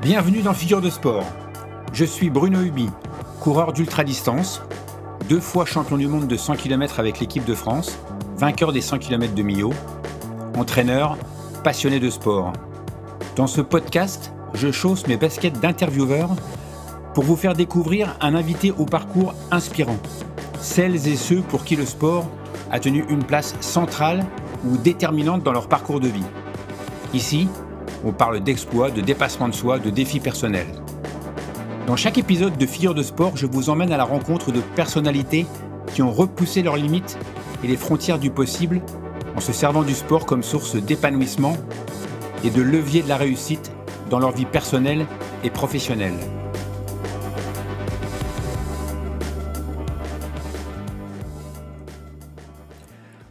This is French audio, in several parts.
Bienvenue dans Figure de Sport. Je suis Bruno Huby, coureur d'ultra-distance, 2 fois champion du monde de 100 km avec l'équipe de France, vainqueur des 100 km de Millau, entraîneur, passionné de sport. Dans ce podcast, je chausse mes baskets d'intervieweur pour vous faire découvrir un invité au parcours inspirant. Celles et ceux pour qui le sport a tenu une place centrale ou déterminante dans leur parcours de vie. Ici, on parle d'exploits, de dépassement de soi, de défis personnels. Dans chaque épisode de Figure de Sport, je vous emmène à la rencontre de personnalités qui ont repoussé leurs limites et les frontières du possible en se servant du sport comme source d'épanouissement et de levier de la réussite dans leur vie personnelle et professionnelle.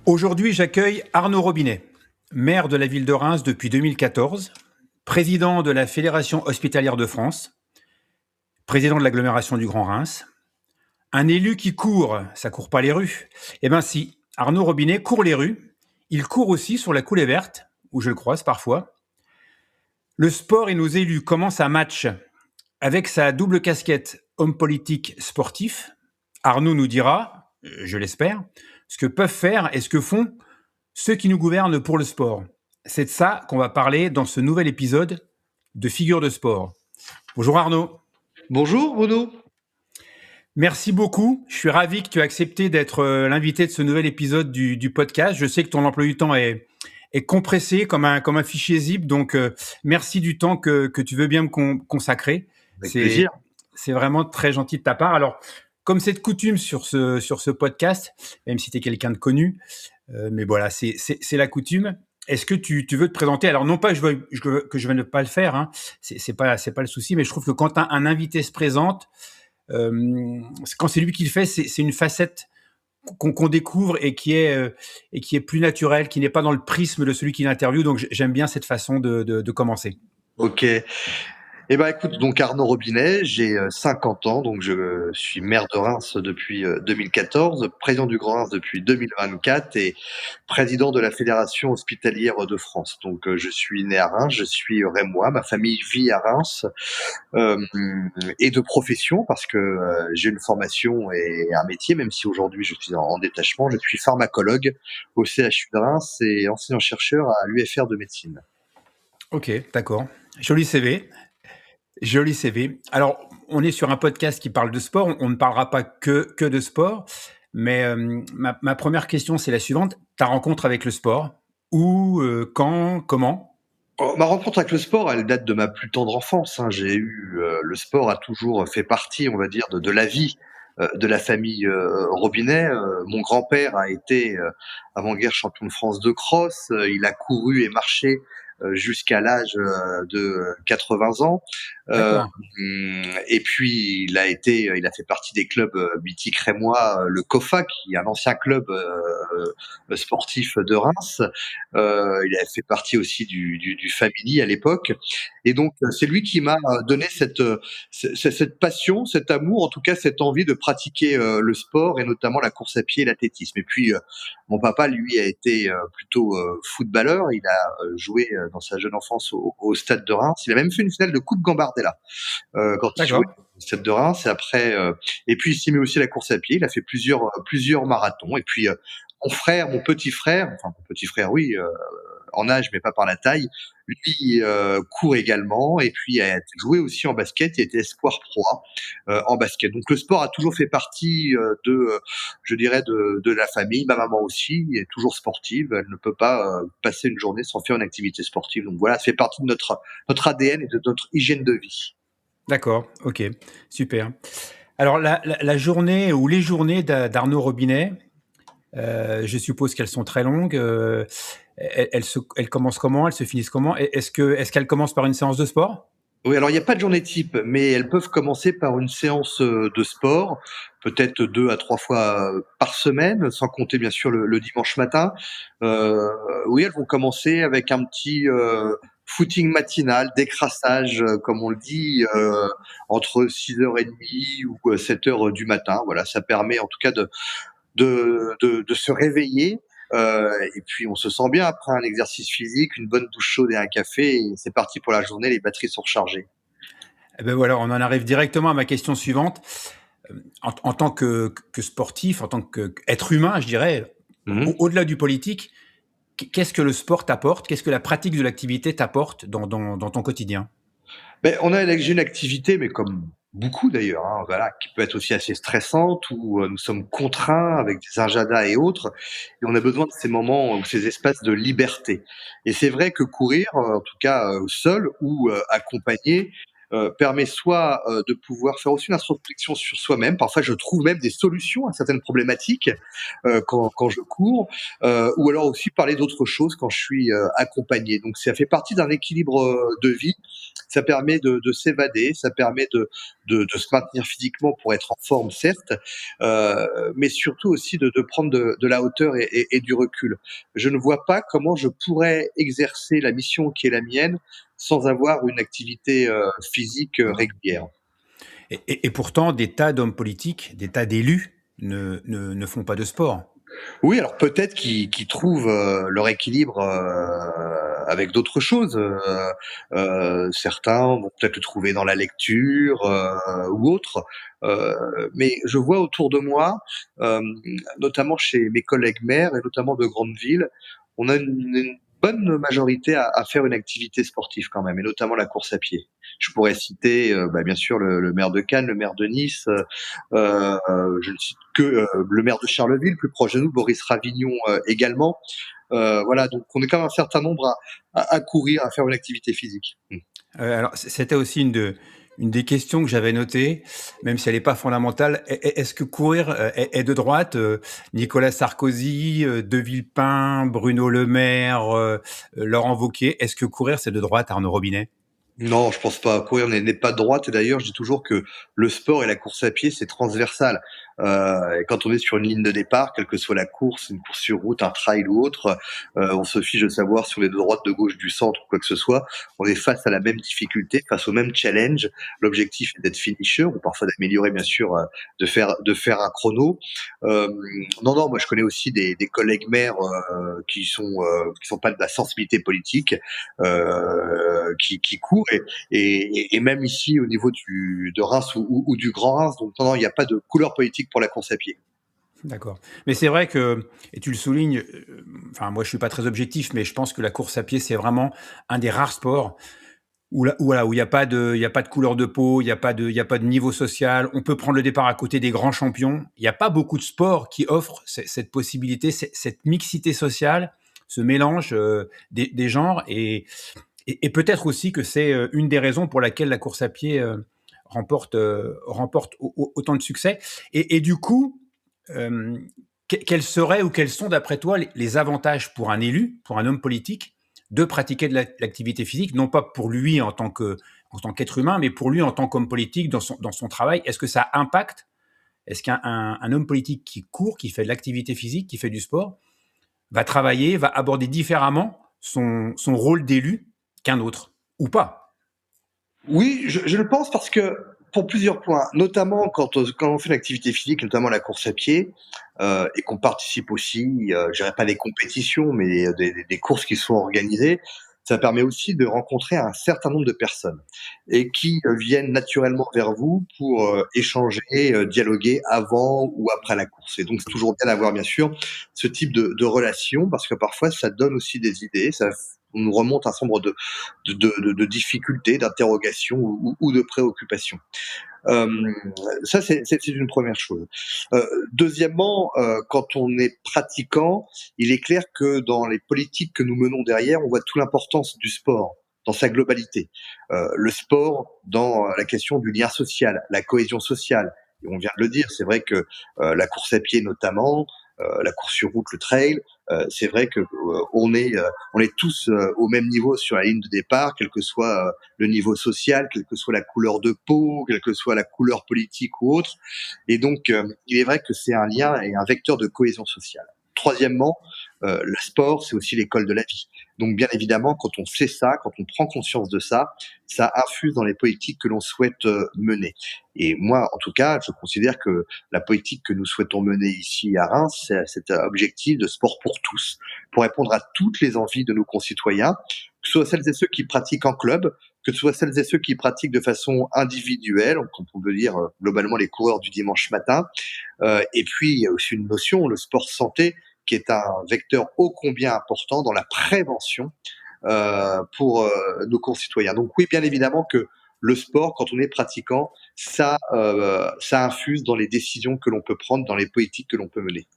Aujourd'hui, j'accueille Arnaud Robinet, maire de la ville de Reims depuis 2014, président de la Fédération hospitalière de France, président de l'agglomération du Grand Reims, un élu qui court, ça court pas les rues. Eh bien si, Arnaud Robinet court les rues, il court aussi sur la coulée verte, où je le croise parfois. Le sport et nos élus commencent un match avec sa double casquette homme politique sportif. Arnaud nous dira, je l'espère, ce que peuvent faire et ce que font ceux qui nous gouvernent pour le sport. C'est de ça qu'on va parler dans ce nouvel épisode de Figure de Sport. Bonjour Arnaud. Bonjour Bruno. Merci beaucoup. Je suis ravi que tu aies accepté d'être l'invité de ce nouvel épisode du podcast. Je sais que ton emploi du temps est compressé comme un fichier zip, donc merci du temps que tu veux bien me consacrer. Avec plaisir. C'est vraiment très gentil de ta part. Alors, comme c'est de coutume sur ce podcast, même si tu es quelqu'un de connu, mais voilà, c'est la coutume. Est-ce que tu veux te présenter? Alors, non pas que je vais ne pas le faire, hein, c'est pas le souci, mais je trouve que quand un invité se présente, quand c'est lui qui le fait, c'est une facette qu'on découvre et qui est plus naturelle, qui n'est pas dans le prisme de celui qui l'interviewe. Donc, j'aime bien cette façon de commencer. Ok. Eh ben écoute, donc Arnaud Robinet, j'ai 50 ans, donc je suis maire de Reims depuis 2014, président du Grand Reims depuis 2024 et président de la Fédération hospitalière de France. Donc je suis né à Reims, je suis rémois, ma famille vit à Reims et de profession parce que j'ai une formation et un métier, même si aujourd'hui je suis en détachement. Je suis pharmacologue au CHU de Reims et enseignant-chercheur à l'UFR de médecine. Ok, d'accord. Joli CV. Joli CV. Alors, on est sur un podcast qui parle de sport. On ne parlera pas que de sport. Mais ma première question, c'est la suivante. Ta rencontre avec le sport, où, quand, comment? Ma rencontre avec le sport, elle date de ma plus tendre enfance. J'ai eu le sport a toujours fait partie, on va dire, de la vie de la famille Robinet. Mon grand-père a été avant-guerre champion de France de cross. Il a couru et marché jusqu'à l'âge de 80 ans. D'accord. Et puis il a fait partie des clubs mythiques rémois, le COFA, qui est un ancien club sportif de Reims. Il a fait partie aussi du Family à l'époque. Et donc c'est lui qui m'a donné cette passion, cet amour, en tout cas cette envie de pratiquer le sport et notamment la course à pied et l'athlétisme. Et puis mon papa, lui, a été plutôt footballeur. Il a joué dans sa jeune enfance au stade de Reims. Il a même fait une finale de Coupe Gambardella quand il jouait au stade de Reims. Et après, et puis il s'y met aussi à la course à pied. Il a fait plusieurs marathons. Et puis mon petit frère, oui, en âge mais pas par la taille, lui court également et puis a joué aussi en basket. Il était espoir pro en basket. Donc le sport a toujours fait partie je dirais de la famille. Ma maman aussi est toujours sportive. Elle ne peut pas passer une journée sans faire une activité sportive. Donc voilà, ça fait partie de notre ADN et de notre hygiène de vie. D'accord, ok, super. Alors, la journée ou les journées d'Arnaud Robinet, je suppose qu'elles sont très longues. Elles commencent comment? Elles se finissent comment? Est-ce qu'elles commencent par une séance de sport? Oui, alors il n'y a pas de journée type, mais elles peuvent commencer par une séance de sport, peut-être 2 à 3 fois par semaine, sans compter bien sûr le dimanche matin. Oui, elles vont commencer avec un petit footing matinal, décrassage, comme on le dit, entre 6h30 ou 7h du matin. Voilà, ça permet en tout cas de se réveiller. Et puis on se sent bien après un exercice physique, une bonne douche chaude et un café, et c'est parti pour la journée, les batteries sont rechargées. Eh ben voilà, on en arrive directement à ma question suivante. En tant que sportif, en tant qu'être humain, je dirais, Mmh. au-delà du politique, qu'est-ce que le sport t'apporte? Qu'est-ce que la pratique de l'activité t'apporte dans ton quotidien? Beh, on a j'ai une activité, mais comme beaucoup d'ailleurs, hein, voilà, qui peut être aussi assez stressante où, nous sommes contraints avec des agendas et autres et on a besoin de ces moments ou ces espaces de liberté et c'est vrai que courir, en tout cas, seul ou, accompagné, permet soit, de pouvoir faire aussi une introspection sur soi-même. Parfois, je trouve même des solutions à certaines problématiques, quand je cours, ou alors aussi parler d'autres choses quand je suis, accompagné. Donc ça fait partie d'un équilibre, de vie. Ça permet de s'évader, ça permet de se maintenir physiquement pour être en forme, certes, mais surtout aussi de prendre de la hauteur et du recul. Je ne vois pas comment je pourrais exercer la mission qui est la mienne sans avoir une activité, physique, régulière. Et pourtant, des tas d'hommes politiques, des tas d'élus ne font pas de sport. Oui, alors peut-être qu'ils trouvent, leur équilibre, avec d'autres choses, certains vont peut-être le trouver dans la lecture, ou autre, mais je vois autour de moi, hem, notamment chez mes collègues maires et notamment de grandes villes, on a une bonne majorité à faire une activité sportive quand même et notamment la course à pied. Je pourrais citer, bien sûr le maire de Cannes, le maire de Nice, je ne cite que, le maire de Charleville, plus proche de nous, Boris Ravignon, également. Voilà, donc on est quand même un certain nombre à courir, à faire une activité physique. Mmh. Alors c'était aussi une des questions que j'avais notées, même si elle n'est pas fondamentale. Est-ce que courir, est de droite? Nicolas Sarkozy, De Villepin, Bruno Le Maire, Laurent Wauquiez, est-ce que courir, c'est de droite, Arnaud Robinet? Non, je pense pas. Courir n'est pas de droite et d'ailleurs, je dis toujours que le sport et la course à pied, c'est transversal. Et quand on est sur une ligne de départ, quelle que soit la course, une course sur route, un trail ou autre, on se fiche de savoir si on est de droite, de gauche, du centre ou quoi que ce soit. On est face à la même difficulté, face au même challenge. L'objectif est d'être finisher ou parfois d'améliorer, bien sûr, de faire un chrono. Hem, non, non, moi je connais aussi des collègues maires, qui sont pas de la sensibilité politique, qui courent et même ici au niveau de Reims ou du Grand Reims. Donc non, non, il n'y a pas de couleur politique pour la course à pied. D'accord. Mais c'est vrai que, et tu le soulignes, enfin moi je suis pas très objectif, mais je pense que la course à pied, c'est vraiment un des rares sports où il y a pas de couleur de peau, il y a pas de niveau social. On peut prendre le départ à côté des grands champions. Il y a pas beaucoup de sports qui offrent cette possibilité, cette mixité sociale, ce mélange, des genres et peut-être aussi que c'est, une des raisons pour laquelle la course à pied, remporte autant de succès et du coup, hem, quels seraient ou quels sont d'après toi les avantages pour un élu, pour un homme politique, de pratiquer de l'activité physique? Non pas pour lui en tant qu'être humain, mais pour lui en tant qu'homme politique dans son travail. Est-ce que ça impacte? Est-ce qu'un un homme politique qui court, qui fait de l'activité physique, qui fait du sport, va travailler, va aborder différemment son rôle d'élu qu'un autre? Ou pas? Oui, je le pense parce que pour plusieurs points, notamment quand on fait une activité physique, notamment la course à pied, et qu'on participe aussi, je dirais pas des compétitions, mais des courses qui sont organisées, ça permet aussi de rencontrer un certain nombre de personnes et qui, viennent naturellement vers vous pour, échanger, dialoguer avant ou après la course et donc c'est toujours bien d'avoir bien sûr ce type de relation parce que parfois ça donne aussi des idées, ça on nous remonte un certain nombre de difficultés, d'interrogations ou de préoccupations. Hem, Ça, c'est une première chose. Deuxièmement, quand on est pratiquant, il est clair que dans les politiques que nous menons derrière, on voit toute l'importance du sport dans sa globalité. Le sport dans la question du lien social, la cohésion sociale et on vient de le dire, c'est vrai que, la course à pied notamment, la course sur route, le trail, c'est vrai que, on est tous, au même niveau sur la ligne de départ, quel que soit, le niveau social, quelle que soit la couleur de peau, quelle que soit la couleur politique ou autre. Et donc, il est vrai que c'est un lien et un vecteur de cohésion sociale. Troisièmement, le sport, c'est aussi l'école de la vie. Donc, bien évidemment, quand on sait ça, quand on prend conscience de ça, ça infuse dans les politiques que l'on souhaite mener. Et moi, en tout cas, je considère que la politique que nous souhaitons mener ici à Reims, c'est cet objectif de sport pour tous, pour répondre à toutes les envies de nos concitoyens, que ce soit celles et ceux qui pratiquent en club, que ce soit celles et ceux qui pratiquent de façon individuelle, donc on peut dire globalement les coureurs du dimanche matin. Et puis, il y a aussi une notion, le sport santé, qui est un vecteur ô combien important dans la prévention pour nos concitoyens. Donc oui, bien évidemment que le sport, quand on est pratiquant, ça infuse dans les décisions que l'on peut prendre, dans les politiques que l'on peut mener.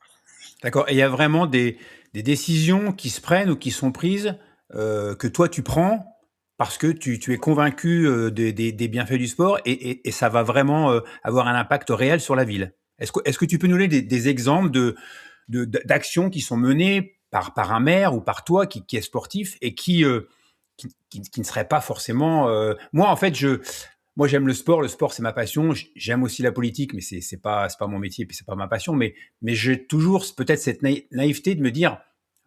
D'accord. Et il y a vraiment des décisions qui se prennent ou qui sont prises que toi tu prends parce que tu es convaincu des bienfaits du sport et ça va vraiment avoir un impact réel sur la ville. Est-ce que tu peux nous donner des exemples d'actions qui sont menées par un maire ou par toi qui est sportif et qui ne serait pas forcément. Moi, en fait, moi, j'aime le sport. Le sport, c'est ma passion. J'aime aussi la politique, mais c'est pas mon métier, puis c'est pas ma passion. Mais j'ai toujours peut-être cette naïveté de me dire,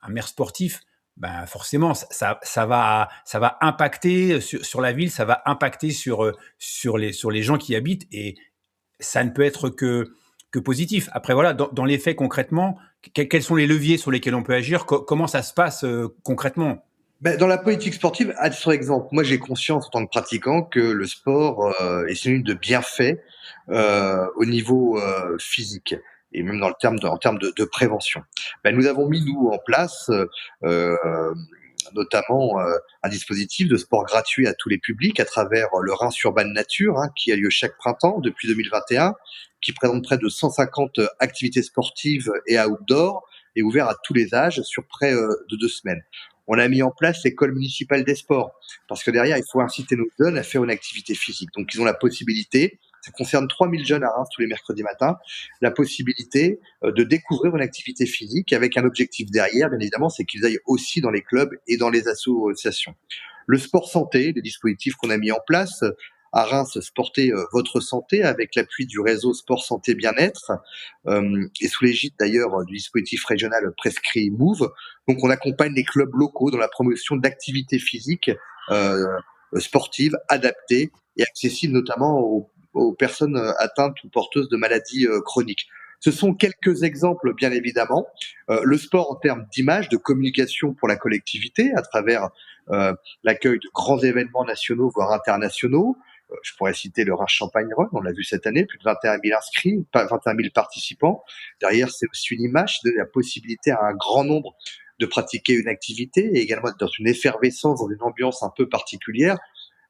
un maire sportif, ben forcément, ça va impacter sur la ville, ça va impacter sur les gens qui y habitent, et ça ne peut être que positif. Après, voilà, dans les faits concrètement, quels sont les leviers sur lesquels on peut agir? Comment ça se passe concrètement? Ben, dans la politique sportive, à titre d'exemple, moi j'ai conscience en tant que pratiquant que le sport est synonyme de bienfaits au niveau physique et même dans le en termes de prévention. Ben, nous avons mis nous en place euh, notamment un dispositif de sport gratuit à tous les publics à travers le Reims Urban Nature, hein, qui a lieu chaque printemps depuis 2021, qui présente près de 150 activités sportives et outdoor et ouvert à tous les âges sur près de 2 semaines. On a mis en place l'école municipale des sports, parce que derrière, il faut inciter nos jeunes à faire une activité physique. Donc, ils ont la possibilité, ça concerne 3000 jeunes à Reims tous les mercredis matins, la possibilité de découvrir une activité physique avec un objectif derrière, bien évidemment, c'est qu'ils aillent aussi dans les clubs et dans les associations. Le sport santé, les dispositifs qu'on a mis en place, à Reims, Sportez votre santé avec l'appui du réseau Sport Santé Bien-être et sous l'égide d'ailleurs du dispositif régional prescrit Move. Donc on accompagne les clubs locaux dans la promotion d'activités physiques euh, sportives adaptées et accessibles notamment aux personnes atteintes ou porteuses de maladies chroniques. Ce sont quelques exemples, bien évidemment. Le sport en termes d'image, de communication pour la collectivité à travers l'accueil de grands événements nationaux, voire internationaux. Je pourrais citer le Reims Champagne Run, on l'a vu cette année, plus de 21 000 inscrits, 21 000 participants. Derrière, c'est aussi une image, de la possibilité à un grand nombre de pratiquer une activité et également dans une effervescence, dans une ambiance un peu particulière.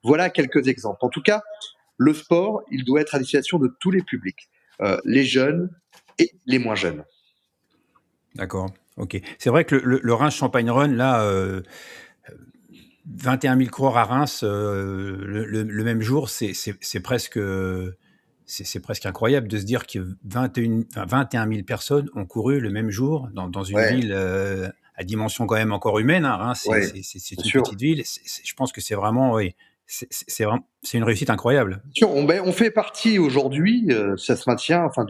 Voilà quelques exemples. En tout cas, le sport, il doit être à destination de tous les publics, les jeunes et les moins jeunes. D'accord, ok. C'est vrai que le Reims Champagne Run, là, 21 000 coureurs à Reims le même jour, c'est presque incroyable de se dire que 21 000 personnes ont couru le même jour dans une Ouais, ville à dimension quand même encore humaine, hein. Reims, ouais, c'est bien une sûr. petite ville. Je pense que c'est vraiment, oui, c'est une réussite incroyable. On fait partie aujourd'hui, ça se maintient, enfin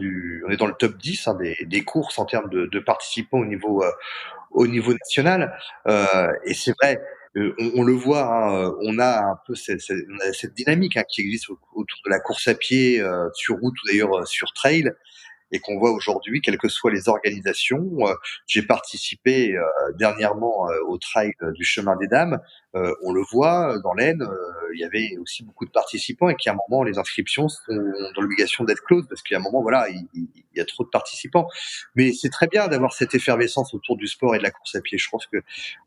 on est dans le top 10 hein, des courses en termes de participants au niveau national. Et c'est vrai, on le voit, hein, on a un peu on a cette dynamique hein, qui existe autour de la course à pied, sur route ou d'ailleurs sur trail, et qu'on voit aujourd'hui, quelles que soient les organisations. J'ai participé dernièrement au trail du Chemin des Dames. On le voit dans l'Aisne, il y avait aussi beaucoup de participants et qu'à un moment, les inscriptions sont dans l'obligation d'être closes parce qu'à un moment, voilà, il y a trop de participants. Mais c'est très bien d'avoir cette effervescence autour du sport et de la course à pied. Je pense que,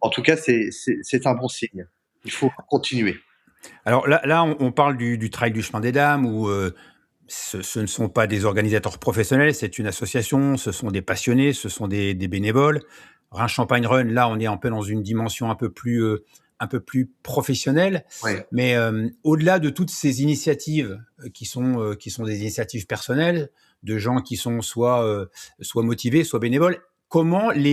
en tout cas, c'est un bon signe. Il faut continuer. Alors là on parle du trail du Chemin des Dames où ce ne sont pas des organisateurs professionnels, c'est une association, ce sont des passionnés, ce sont des bénévoles. Reims Champagne Run, là, on est un peu dans une dimension un peu plus professionnelle. Ouais. Mais au-delà de toutes ces initiatives qui sont des initiatives personnelles, de gens qui sont soit motivés, soit bénévoles, comment les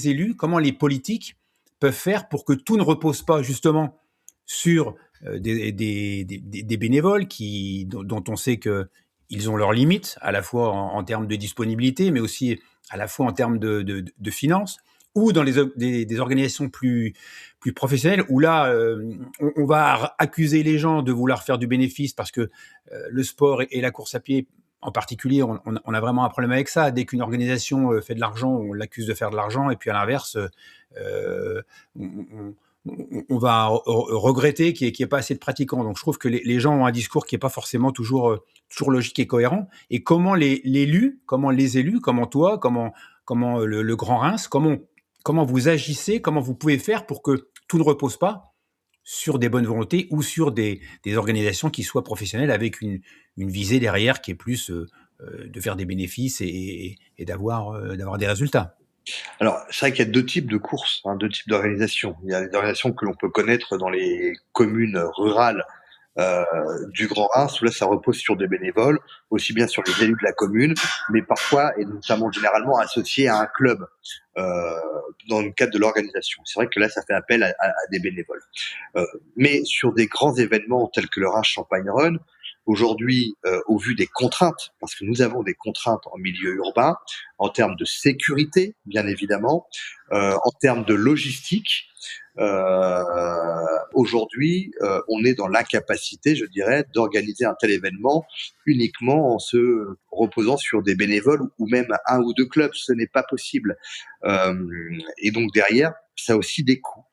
élus, comment les politiques peuvent faire pour que tout ne repose pas justement sur des bénévoles dont on sait qu'ils ont leurs limites, à la fois en termes de disponibilité, mais aussi à la fois en termes de finances, ou dans des organisations plus professionnelles, où là, on va accuser les gens de vouloir faire du bénéfice parce que le sport et la course à pied, en particulier, on a vraiment un problème avec ça. Dès qu'une organisation fait de l'argent, on l'accuse de faire de l'argent, et puis à l'inverse, on, on va regretter qu'il n'y ait pas assez de pratiquants. Donc je trouve que les gens ont un discours qui n'est pas forcément toujours logique et cohérent. Et comment les élus, comment toi, comment le Grand Reims, comment vous agissez, comment vous pouvez faire pour que tout ne repose pas sur des bonnes volontés ou sur des organisations qui soient professionnelles avec une visée derrière qui est plus de faire des bénéfices et d'avoir des résultats. Alors, c'est vrai qu'il y a 2 types de courses, hein, 2 types d'organisations. Il y a les organisations que l'on peut connaître dans les communes rurales euh, du Grand Reims, où là, ça repose sur des bénévoles, aussi bien sur les élus de la commune, mais parfois, et notamment généralement, associés à un club euh, dans le cadre de l'organisation. C'est vrai que là, ça fait appel à des bénévoles. Mais sur des grands événements tels que le Reims Champagne Run, aujourd'hui, au vu des contraintes, parce que nous avons des contraintes en milieu urbain, en termes de sécurité, bien évidemment, en termes de logistique, aujourd'hui, on est dans l'incapacité, je dirais, d'organiser un tel événement uniquement en se reposant sur des bénévoles ou même un ou deux clubs. Ce n'est pas possible. Et donc derrière, ça a aussi des coûts.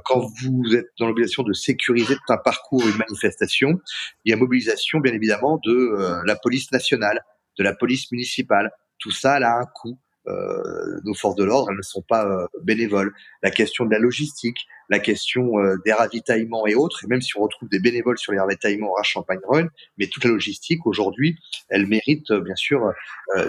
Quand vous êtes dans l'obligation de sécuriser tout un parcours, une manifestation, il y a mobilisation, bien évidemment, de la police nationale, de la police municipale. Tout ça, elle a un coût. Nos forces de l'ordre, elles ne sont pas bénévoles. La question de la logistique, la question des ravitaillements et autres, et même si on retrouve des bénévoles sur les ravitaillements à Champagne Run, mais toute la logistique aujourd'hui, elle mérite bien sûr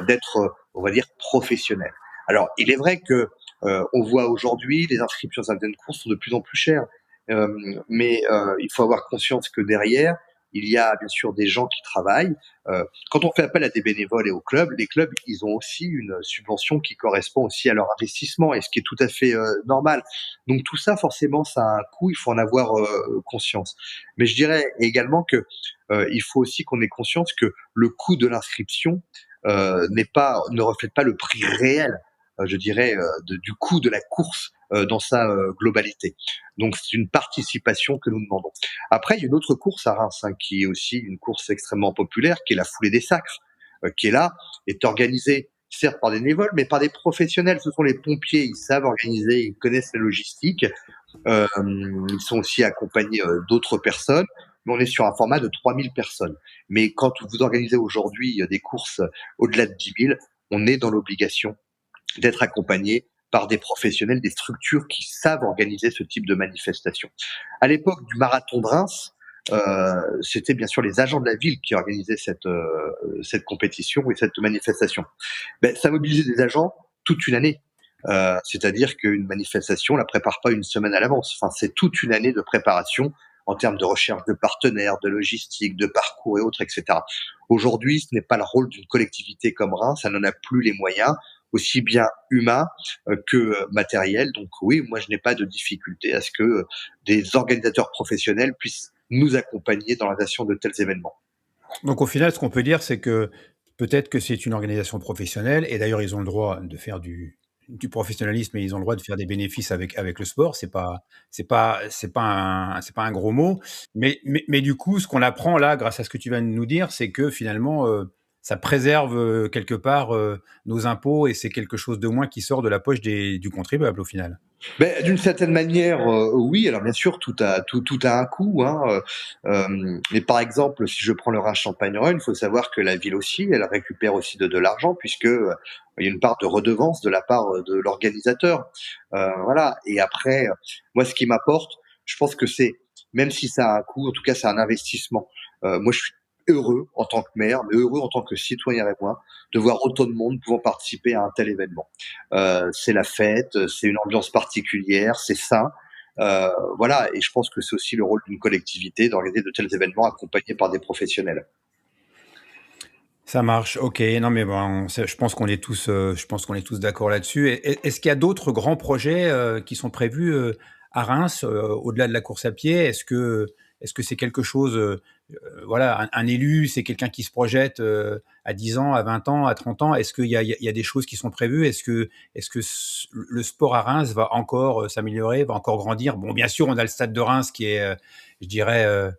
d'être, on va dire, professionnelle. Alors, il est vrai que on voit aujourd'hui les inscriptions à certaines courses sont de plus en plus chères, euh, mais il faut avoir conscience que derrière, il y a bien sûr des gens qui travaillent. Quand on fait appel à des bénévoles et aux clubs, les clubs, ils ont aussi une subvention qui correspond aussi à leur investissement, et ce qui est tout à fait normal. Donc tout ça, forcément, ça a un coût, il faut en avoir conscience. Mais je dirais également que il faut aussi qu'on ait conscience que le coût de l'inscription ne reflète pas le prix réel, je dirais, du coût de la course dans sa globalité. Donc c'est une participation que nous demandons. Après, il y a une autre course à Reims, hein, qui est aussi une course extrêmement populaire, qui est la foulée des sacres, qui est là, est organisée certes par des bénévoles, mais par des professionnels. Ce sont les pompiers, ils savent organiser, ils connaissent la logistique, ils sont aussi accompagnés d'autres personnes, mais on est sur un format de 3000 personnes. Mais quand vous organisez aujourd'hui des courses au-delà de 10 000, on est dans l'obligation d'être accompagné par des professionnels, des structures qui savent organiser ce type de manifestation. À l'époque du marathon de Reims, c'était bien sûr les agents de la ville qui organisaient cette compétition et cette manifestation. Ben, ça mobilisait des agents toute une année. C'est-à-dire qu'une manifestation, on la prépare pas une semaine à l'avance. Enfin, c'est toute une année de préparation en termes de recherche de partenaires, de logistique, de parcours et autres, etc. Aujourd'hui, ce n'est pas le rôle d'une collectivité comme Reims, ça n'en a plus les moyens, aussi bien humains que matériels. Donc oui, moi je n'ai pas de difficulté à ce que des organisateurs professionnels puissent nous accompagner dans la nation de tels événements. Donc au final, ce qu'on peut dire, c'est que peut-être que c'est une organisation professionnelle, et d'ailleurs ils ont le droit de faire du professionnalisme et ils ont le droit de faire des bénéfices avec le sport. C'est pas un gros mot. Mais du coup, ce qu'on apprend là, grâce à ce que tu viens de nous dire, c'est que finalement, ça préserve quelque part nos impôts et c'est quelque chose de moins qui sort de la poche du contribuable au final. Ben, d'une certaine manière, oui. Alors bien sûr, tout a un coût, hein. Mais par exemple, si je prends le Rhin Champagne Run, il faut savoir que la ville aussi, elle récupère aussi de l'argent puisque il y a une part de redevance de la part de l'organisateur. Voilà. Et après, moi, ce qui m'apporte, je pense que c'est, même si ça a un coût, en tout cas, c'est un investissement. Moi, je suis heureux en tant que maire, mais heureux en tant que citoyen avec moi, de voir autant de monde pouvant participer à un tel événement. C'est la fête, c'est une ambiance particulière, c'est ça. Voilà, et je pense que c'est aussi le rôle d'une collectivité d'organiser de tels événements accompagnés par des professionnels. Ça marche, ok. Non, mais bon, je pense qu'on est tous d'accord là-dessus. Est-ce qu'il y a d'autres grands projets qui sont prévus à Reims, au-delà de la course à pied? Est-ce que c'est quelque chose, voilà, un élu, c'est quelqu'un qui se projette à 10 ans, à 20 ans, à 30 ans? Est-ce qu'il y a des choses qui sont prévues? Est-ce que le sport à Reims va encore s'améliorer, va encore grandir? Bon, bien sûr, on a le stade de Reims qui est, je dirais,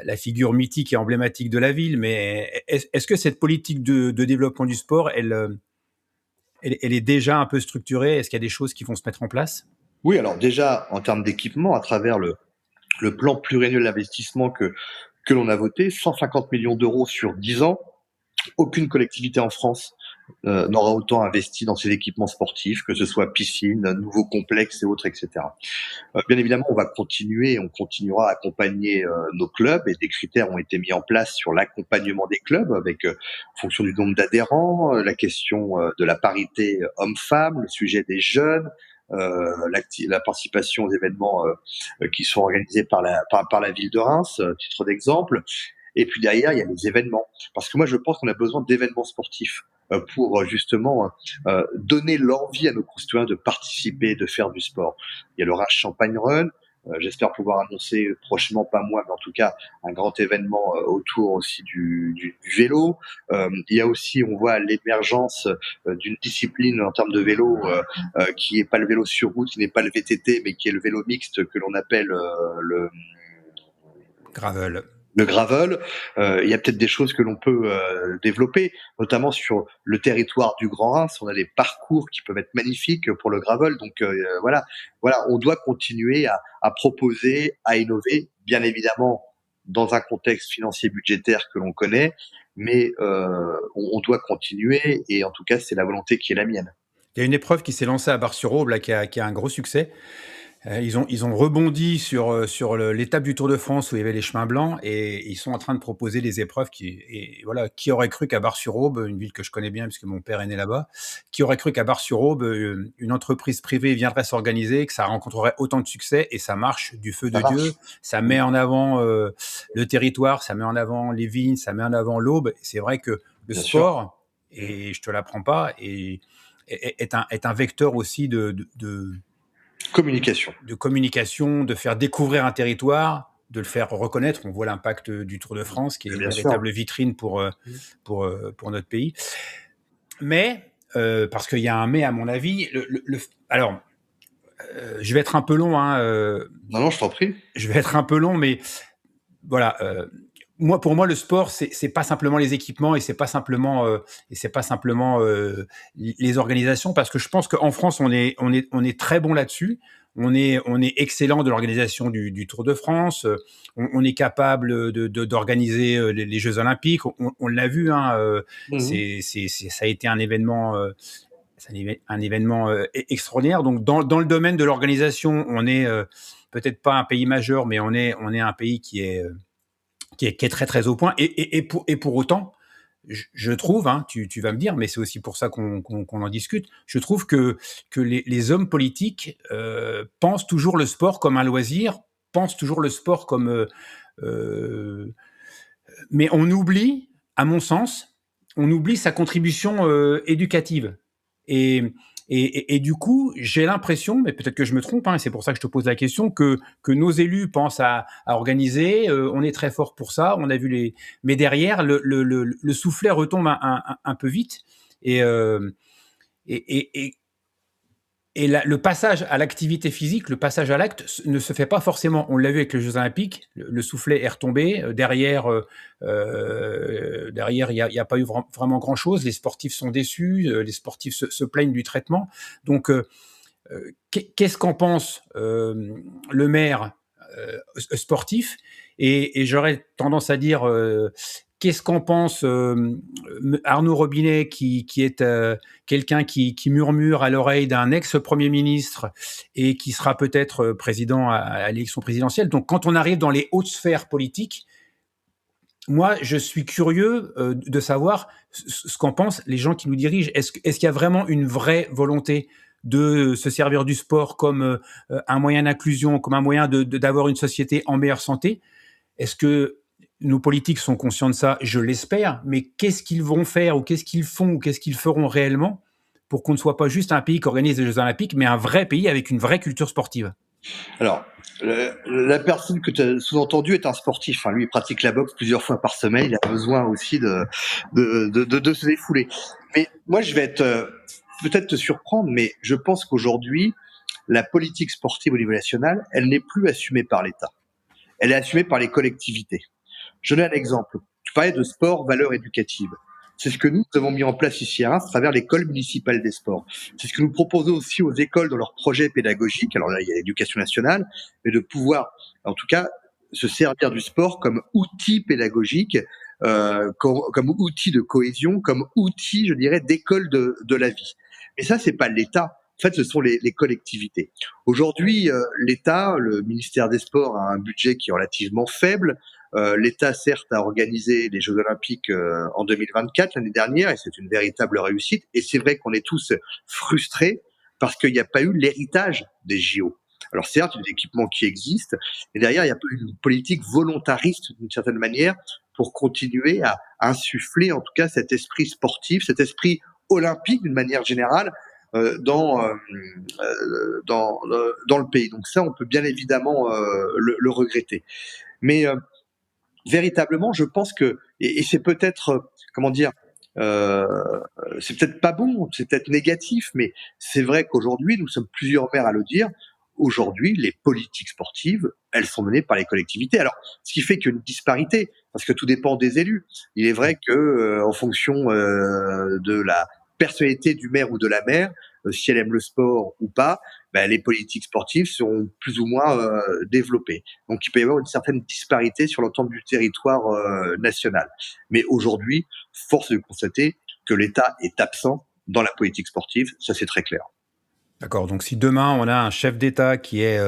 la figure mythique et emblématique de la ville, mais est-ce que cette politique de développement du sport, elle est déjà un peu structurée? Est-ce qu'il y a des choses qui vont se mettre en place? Oui, alors déjà, en termes d'équipement, à travers le plan pluriannuel d'investissement que l'on a voté, 150 millions d'euros sur 10 ans, aucune collectivité en France n'aura autant investi dans ses équipements sportifs, que ce soit piscine, nouveaux complexes et autres, etc. Bien évidemment, on va continuer, on continuera à accompagner nos clubs et des critères ont été mis en place sur l'accompagnement des clubs avec, en fonction du nombre d'adhérents, la question de la parité homme-femme, le sujet des jeunes, la participation aux événements qui sont organisés par la ville de Reims, titre d'exemple. Et puis derrière, il y a les événements. Parce que moi, je pense qu'on a besoin d'événements sportifs pour justement donner l'envie à nos concitoyens de participer, de faire du sport. Il y a le Rash Champagne Run. J'espère pouvoir annoncer prochainement, pas moi, mais en tout cas, un grand événement autour aussi du vélo. Il y a aussi, on voit l'émergence d'une discipline en termes de vélo qui n'est pas le vélo sur route, qui n'est pas le VTT, mais qui est le vélo mixte que l'on appelle Gravel. le gravel. Il y a peut-être des choses que l'on peut développer, notamment sur le territoire du Grand Reims. On a des parcours qui peuvent être magnifiques pour le gravel. Donc voilà, on doit continuer à proposer, à innover, bien évidemment dans un contexte financier budgétaire que l'on connaît, mais on doit continuer et en tout cas c'est la volonté qui est la mienne. Il y a une épreuve qui s'est lancée à Bar-sur-Aube là, qui a un gros succès. Ils ont rebondi sur l'étape du Tour de France où il y avait les chemins blancs et ils sont en train de proposer des épreuves et voilà, qui aurait cru qu'à Bar-sur-Aube, une ville que je connais bien puisque mon père est né là-bas, qui aurait cru qu'à Bar-sur-Aube, une entreprise privée viendrait s'organiser, que ça rencontrerait autant de succès et ça marche du feu Ça de Dieu. marche. Ça met en avant le territoire, ça met en avant les vignes, ça met en avant l'Aube. C'est vrai que le Bien sûr. sport, et je te l'apprends pas, est un vecteur aussi Communication. de communication, de faire découvrir un territoire, de le faire reconnaître. On voit l'impact du Tour de France, qui est une Bien sûr. véritable vitrine pour notre pays. Mais, parce qu'il y a un mais à mon avis, alors, je vais être un peu long, hein, Non, je t'en prie. je vais être un peu long, mais voilà. Pour moi, le sport, c'est pas simplement les équipements et c'est pas simplement les organisations, parce que je pense qu'en France, on est très bon là-dessus. On est excellent de l'organisation du Tour de France. On est capable d'organiser les Jeux Olympiques. On l'a vu, hein, Mhm. ça a été un événement. C'est un événement extraordinaire. Donc, dans le domaine de l'organisation, on est peut-être pas un pays majeur, mais on est un pays qui est très très au point. Et pour autant, je trouve, hein, tu vas me dire, mais c'est aussi pour ça qu'on en discute, je trouve que les hommes politiques pensent toujours le sport comme un loisir, pensent toujours le sport comme... mais on oublie, à mon sens, on oublie sa contribution éducative. Et, et du coup, j'ai l'impression, mais peut-être que je me trompe, hein, et c'est pour ça que je te pose la question, que nos élus pensent à organiser, on est très fort pour ça, on a vu les... Mais derrière, le soufflet retombe un peu vite. Et, euh, et, le passage à l'activité physique, le passage à l'acte ne se fait pas forcément. On l'a vu avec les Jeux Olympiques, le soufflet est retombé. Derrière, il y a pas eu vraiment grand-chose. Les sportifs sont déçus, les sportifs se plaignent du traitement. Donc, qu'est-ce qu'en pense le maire sportif? Et j'aurais tendance à dire, qu'est-ce qu'en pense Arnaud Robinet, qui est quelqu'un qui murmure à l'oreille d'un ex-premier ministre et qui sera peut-être président à l'élection présidentielle. Donc, quand on arrive dans les hautes sphères politiques, moi, je suis curieux de savoir ce qu'en pensent les gens qui nous dirigent. Est-ce qu'il y a vraiment une vraie volonté de se servir du sport comme un moyen d'inclusion, comme un moyen d'avoir une société en meilleure santé? Est-ce que nos politiques sont conscients de ça? Je l'espère, mais qu'est-ce qu'ils vont faire, ou qu'est-ce qu'ils font, ou qu'est-ce qu'ils feront réellement pour qu'on ne soit pas juste un pays qui organise les Jeux Olympiques, mais un vrai pays avec une vraie culture sportive? Alors, la personne que tu as sous-entendue est un sportif. Hein. Lui, il pratique la boxe plusieurs fois par semaine. Il a besoin aussi de se défouler. Mais moi, je vais être peut-être te surprendre, mais je pense qu'aujourd'hui, la politique sportive au niveau national, elle n'est plus assumée par l'État. Elle est assumée par les collectivités. Je donne un exemple. Tu parlais de sport, valeur éducative. C'est ce que nous avons mis en place ici à Reims à travers l'école municipale des sports. C'est ce que nous proposons aussi aux écoles dans leurs projets pédagogiques. Alors là, il y a l'éducation nationale, mais de pouvoir, en tout cas, se servir du sport comme outil pédagogique, comme outil de cohésion, comme outil, je dirais, d'école de la vie. Mais ça, c'est pas l'État. En fait, ce sont les collectivités. Aujourd'hui, l'État, le ministère des Sports a un budget qui est relativement faible. L'État, certes, a organisé les Jeux Olympiques en 2024, l'année dernière, et c'est une véritable réussite. Et c'est vrai qu'on est tous frustrés parce qu'il n'y a pas eu l'héritage des JO. Alors certes, il y a des équipements qui existent, mais derrière, il n'y a pas eu une politique volontariste, d'une certaine manière, pour continuer à insuffler, en tout cas, cet esprit sportif, cet esprit olympique, d'une manière générale, dans le pays. Donc ça, on peut bien évidemment le regretter. Mais véritablement, je pense que, et c'est peut-être, comment dire, euh, c'est peut-être pas bon, c'est peut-être négatif, mais c'est vrai qu'aujourd'hui, nous sommes plusieurs maires à le dire, aujourd'hui, les politiques sportives, elles sont menées par les collectivités. Alors, ce qui fait qu'il y a une disparité, parce que tout dépend des élus. Il est vrai que, en fonction de la personnalité du maire ou de la maire, si elle aime le sport ou pas, ben, les politiques sportives seront plus ou moins développées. Donc, il peut y avoir une certaine disparité sur l'ensemble du territoire national. Mais aujourd'hui, force est de constater que l'État est absent dans la politique sportive, ça c'est très clair. D'accord, donc si demain on a un chef d'État qui est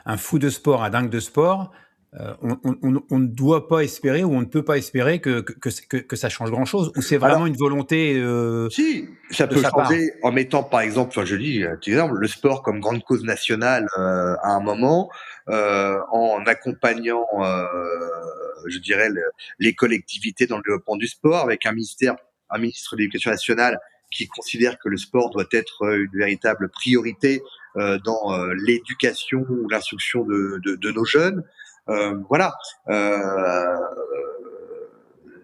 un fou de sport, un dingue de sport, on ne doit pas espérer ou on ne peut pas espérer que ça change grand-chose, ou c'est Alors, vraiment une volonté si, ça de peut sa part? changer en mettant, par exemple, enfin, je dis, un petit exemple, le sport comme grande cause nationale à un moment, en accompagnant, je dirais, les collectivités dans le développement du sport, avec un ministre de l'Éducation nationale qui considère que le sport doit être une véritable priorité dans l'éducation ou l'instruction de nos jeunes. Voilà. Euh,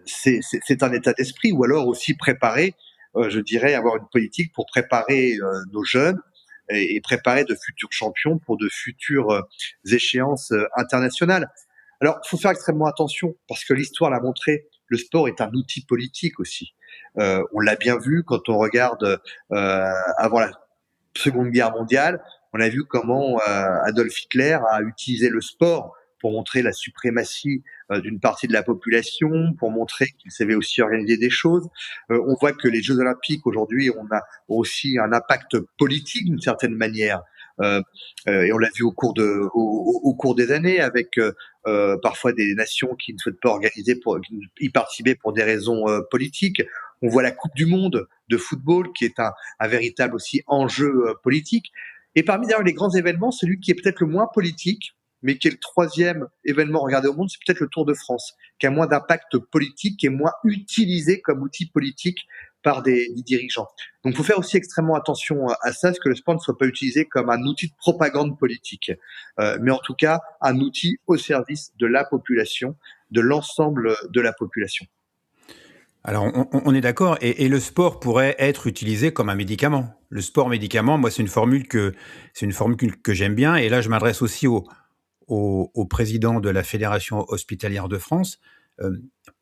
c'est un état d'esprit, ou alors aussi préparer, je dirais, avoir une politique pour préparer nos jeunes et préparer de futurs champions pour de futures échéances internationales. Alors, il faut faire extrêmement attention parce que l'histoire l'a montré. Le sport est un outil politique aussi. On l'a bien vu quand on regarde avant la Seconde Guerre mondiale, on a vu comment Adolf Hitler a utilisé le sport pour montrer la suprématie d'une partie de la population, pour montrer qu'il savait aussi organiser des choses. On voit que les Jeux Olympiques aujourd'hui ont aussi un impact politique d'une certaine manière. Et on l'a vu au cours des années avec parfois des nations qui ne souhaitent pas y participer pour des raisons politiques. On voit la Coupe du Monde de football qui est un véritable aussi enjeu politique. Et parmi d'ailleurs les grands événements, celui qui est peut-être le moins politique, mais qui est le troisième événement regardé au monde, c'est peut-être le Tour de France, qui a moins d'impact politique, qui est moins utilisé comme outil politique par des dirigeants. Donc il faut faire aussi extrêmement attention à ça, que le sport ne soit pas utilisé comme un outil de propagande politique, mais en tout cas un outil au service de la population, de l'ensemble de la population. Alors, on est d'accord, et le sport pourrait être utilisé comme un médicament. Le sport médicament, moi, c'est une formule que j'aime bien, et là, je m'adresse aussi au président de la Fédération hospitalière de France.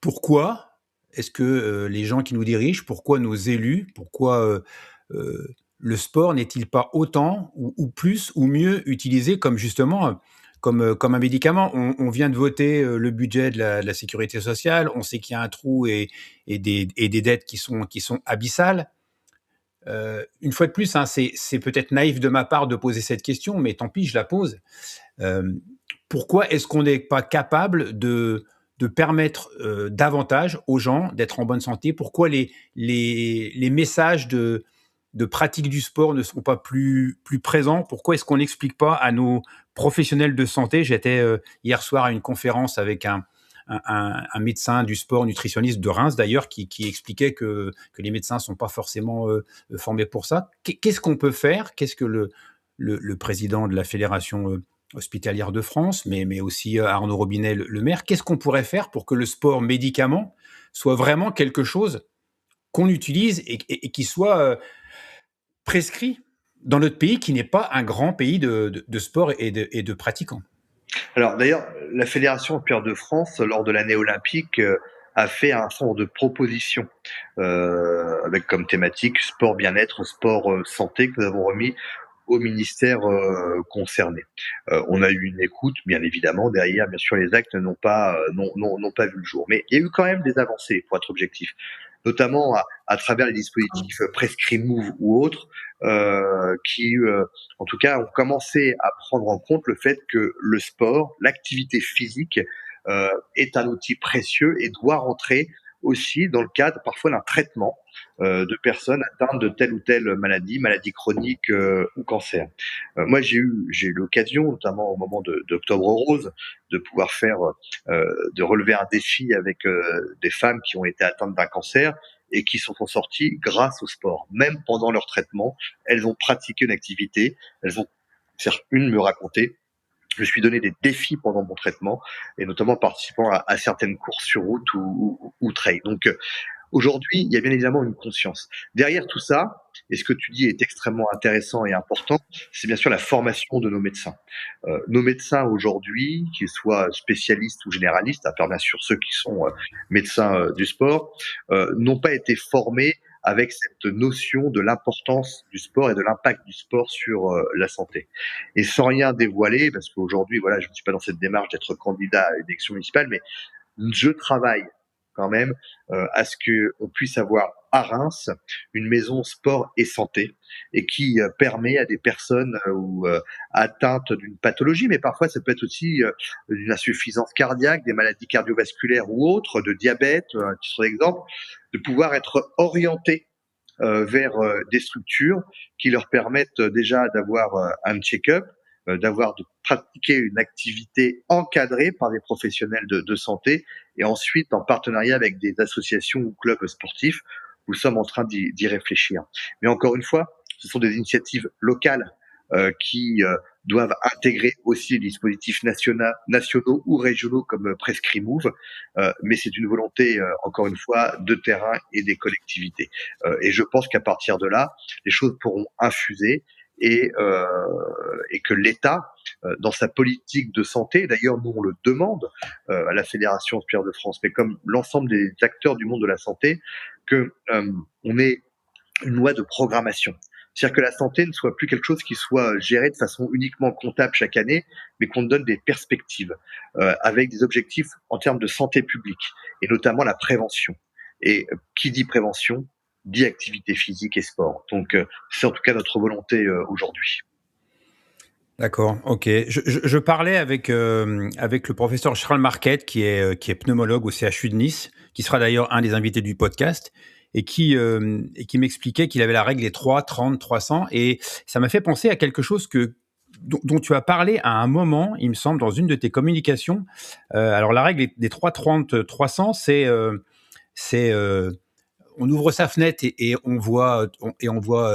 Pourquoi est-ce que les gens qui nous dirigent, pourquoi nos élus, pourquoi le sport n'est-il pas autant ou plus ou mieux utilisé comme justement comme un médicament? On vient de voter le budget de la sécurité sociale, on sait qu'il y a un trou et des dettes qui sont abyssales. Une fois de plus, hein, c'est peut-être naïf de ma part de poser cette question, mais tant pis, je la pose. Euh, Pourquoi est-ce qu'on n'est pas capable de permettre davantage aux gens d'être en bonne santé? Pourquoi les messages de pratique du sport ne sont pas plus présents? Pourquoi est-ce qu'on n'explique pas à nos professionnels de santé? J'étais hier soir à une conférence avec un médecin du sport, nutritionniste de Reims d'ailleurs, qui expliquait que les médecins ne sont pas forcément formés pour ça. Qu'est-ce qu'on peut faire? Qu'est-ce que le président de la Fédération hospitalière de France, mais aussi Arnaud Robinet, le maire, qu'est-ce qu'on pourrait faire pour que le sport médicament soit vraiment quelque chose qu'on utilise et qui soit prescrit dans notre pays, qui n'est pas un grand pays de sport et de pratiquants? Alors d'ailleurs, la Fédération hospitalière de France, lors de l'année olympique, a fait un certain nombre de propositions avec comme thématique sport bien-être, sport santé que nous avons remis au ministère concerné. On a eu une écoute, bien évidemment. Derrière, bien sûr, les actes n'ont pas vu le jour. Mais il y a eu quand même des avancées, pour être objectif, notamment à travers les dispositifs Prescrit Move ou autres, qui, en tout cas, ont commencé à prendre en compte le fait que le sport, l'activité physique, est un outil précieux et doit rentrer aussi dans le cadre parfois d'un traitement de personnes atteintes de telle ou telle maladie chronique ou cancer. Moi, j'ai eu l'occasion, notamment au moment d'Octobre Rose, de pouvoir de relever un défi avec des femmes qui ont été atteintes d'un cancer et qui s'en sont sorties grâce au sport. Même pendant leur traitement, elles ont pratiqué une activité, elles ont, une me racontait, je me suis donné des défis pendant mon traitement, et notamment participant à certaines courses sur route ou trail. Donc aujourd'hui, il y a bien évidemment une conscience. Derrière tout ça, et ce que tu dis est extrêmement intéressant et important, c'est bien sûr la formation de nos médecins. Nos médecins aujourd'hui, qu'ils soient spécialistes ou généralistes, à part bien sûr ceux qui sont médecins du sport, n'ont pas été formés avec cette notion de l'importance du sport et de l'impact du sport sur la santé. Et sans rien dévoiler, parce qu'aujourd'hui, voilà, je ne suis pas dans cette démarche d'être candidat à l'élection municipale, mais je travaille quand même à ce qu'on puisse avoir à Reims une maison sport et santé, et qui permet à des personnes atteintes d'une pathologie, mais parfois ça peut être aussi d'une insuffisance cardiaque, des maladies cardiovasculaires ou autres, de diabète, un titre d'exemple, de pouvoir être orientés vers des structures qui leur permettent déjà d'avoir un check-up, de pratiquer une activité encadrée par des professionnels de santé, et ensuite en partenariat avec des associations ou clubs sportifs. Nous sommes en train d'y réfléchir. Mais encore une fois, ce sont des initiatives locales qui doivent intégrer aussi les dispositifs nationaux ou régionaux comme Prescrit Move, mais c'est une volonté, encore une fois, de terrain et des collectivités. Et je pense qu'à partir de là, les choses pourront infuser, et que l'État, dans sa politique de santé, d'ailleurs nous on le demande à la Fédération hospitalière de France, mais comme l'ensemble des acteurs du monde de la santé, que on ait une loi de programmation. C'est-à-dire que la santé ne soit plus quelque chose qui soit géré de façon uniquement comptable chaque année, mais qu'on donne des perspectives avec des objectifs en termes de santé publique, et notamment la prévention. Et qui dit prévention dit activité physique et sport. Donc c'est en tout cas notre volonté aujourd'hui. D'accord, ok. Je parlais avec le professeur Charles Marquette, qui est pneumologue au CHU de Nice, qui sera d'ailleurs un des invités du podcast, et qui m'expliquait qu'il avait la règle des 3, 30, 300, et ça m'a fait penser à quelque chose dont tu as parlé à un moment, il me semble, dans une de tes communications. Alors la règle des 3, 30, 300, c'est on ouvre sa fenêtre et on voit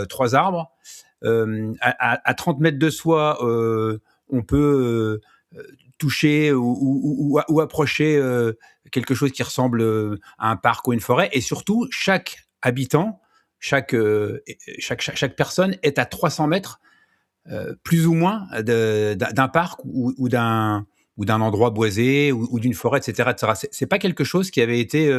trois arbres. À 30 mètres de soi, on peut toucher ou approcher quelque chose qui ressemble à un parc ou une forêt. Et surtout, chaque habitant, chaque personne est à 300 mètres, plus ou moins, d'un parc ou d'un endroit boisé ou d'une forêt, etc., etc. C'est pas quelque chose qui avait été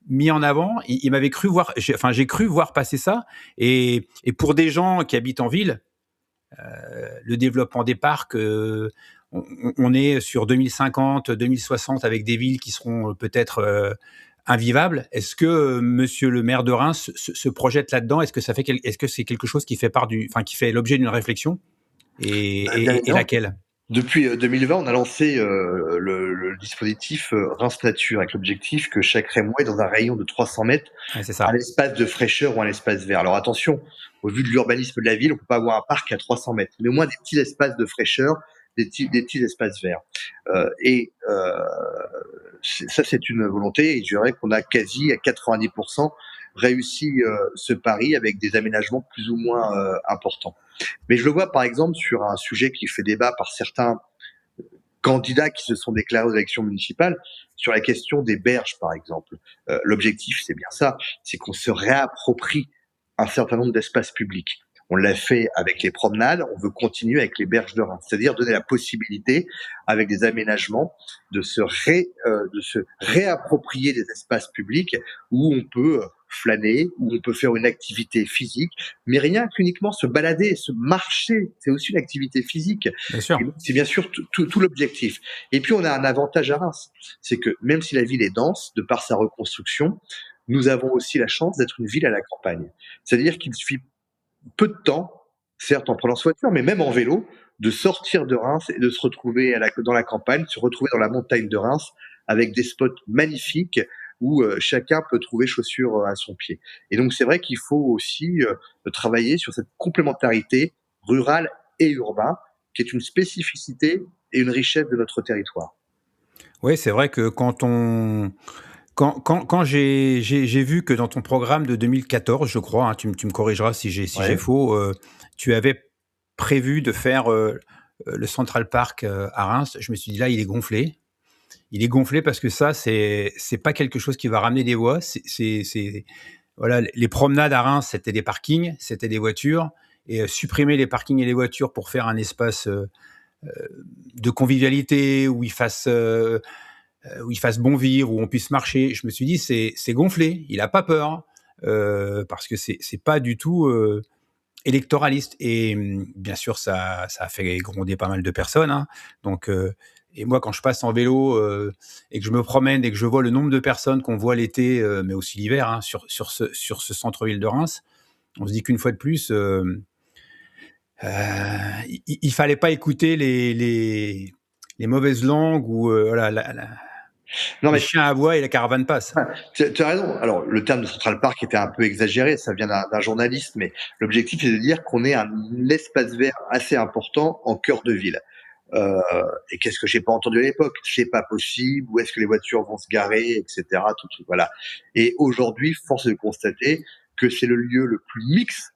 mis en avant. Il m'avait cru voir, j'ai cru voir passer ça. Et pour des gens qui habitent en ville, le développement des parcs, on est sur 2050, 2060 avec des villes qui seront peut-être invivables. Est-ce que Monsieur le maire de Reims se projette là-dedans? Est-ce que c'est quelque chose qui qui fait l'objet d'une réflexion, et laquelle? Depuis 2020, on a lancé le dispositif Reims Nature, avec l'objectif que chaque Rémois est dans un rayon de 300 mètres, Ouais, c'est ça. un espace de fraîcheur ou un espace vert. Alors attention, au vu de l'urbanisme de la ville, on peut pas avoir un parc à 300 mètres, mais au moins des petits espaces de fraîcheur, des petits espaces verts. Ça, c'est une volonté, et je dirais qu'on a quasi à 90% réussi ce pari avec des aménagements plus ou moins importants. Mais je le vois par exemple sur un sujet qui fait débat par certains candidats qui se sont déclarés aux élections municipales, sur la question des berges par exemple. L'objectif, c'est bien ça, c'est qu'on se réapproprie un certain nombre d'espaces publics. On l'a fait avec les promenades, on veut continuer avec les berges de Reims, c'est-à-dire donner la possibilité, avec des aménagements, de de se réapproprier des espaces publics où on peut flâner, où on peut faire une activité physique, mais rien qu'uniquement se balader, se marcher, c'est aussi une activité physique. Bien sûr. Et donc, c'est bien sûr tout l'objectif. Et puis on a un avantage à Reims, c'est que même si la ville est dense, de par sa reconstruction, nous avons aussi la chance d'être une ville à la campagne. C'est-à-dire qu'il suffit peu de temps, certes en prenant sa voiture, mais même en vélo, de sortir de Reims et de se retrouver dans la campagne, se retrouver dans la montagne de Reims avec des spots magnifiques où chacun peut trouver chaussures à son pied. Et donc c'est vrai qu'il faut aussi travailler sur cette complémentarité rurale et urbain, qui est une spécificité et une richesse de notre territoire. Oui, c'est vrai que quand j'ai vu que dans ton programme de 2014, je crois, hein, tu me corrigeras si j'ai Ouais. faux, tu avais prévu de faire, le Central Park, à Reims. Je me suis dit: «Là, il est gonflé». Il est gonflé parce que ça, c'est pas quelque chose qui va ramener des voix. C'est voilà, les promenades à Reims, c'était des parkings, c'était des voitures et supprimer les parkings et les voitures pour faire un espace, de convivialité où il fasse bon vivre, où on puisse marcher. Je me suis dit, c'est gonflé, il a pas peur, parce que c'est pas du tout électoraliste. Et bien sûr, ça a fait gronder pas mal de personnes. Hein. Donc, et moi, quand je passe en vélo et que je me promène et que je vois le nombre de personnes qu'on voit l'été, mais aussi l'hiver, hein, sur ce centre-ville de Reims, on se dit qu'une fois de plus, il fallait pas écouter les mauvaises langues ou voilà, Non, les mais chiens aboient et la caravane passe. tu as raison. Alors, le terme de Central Park était un peu exagéré, ça vient d'un journaliste, mais l'objectif est de dire qu'on est un espace vert assez important en cœur de ville. Euh, et qu'est-ce que j'ai pas entendu à l'époque? C'est pas possible. Où est-ce que les voitures vont se garer, etc. Tout, voilà. Et aujourd'hui, force est de constater que c'est le lieu le plus mixte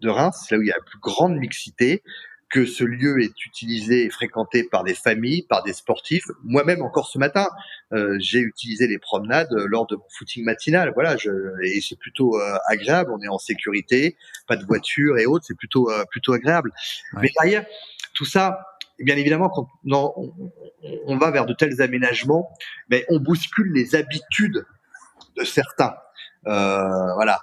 de Reims, c'est là où il y a la plus grande mixité, que ce lieu est utilisé et fréquenté par des familles, par des sportifs. Moi-même, encore ce matin, j'ai utilisé les promenades lors de mon footing matinal. Voilà, et c'est plutôt agréable. On est en sécurité, pas de voiture et autres. C'est plutôt agréable. Mais Ouais. derrière tout ça, bien évidemment, quand on va vers de tels aménagements, ben, on bouscule les habitudes de certains. Voilà.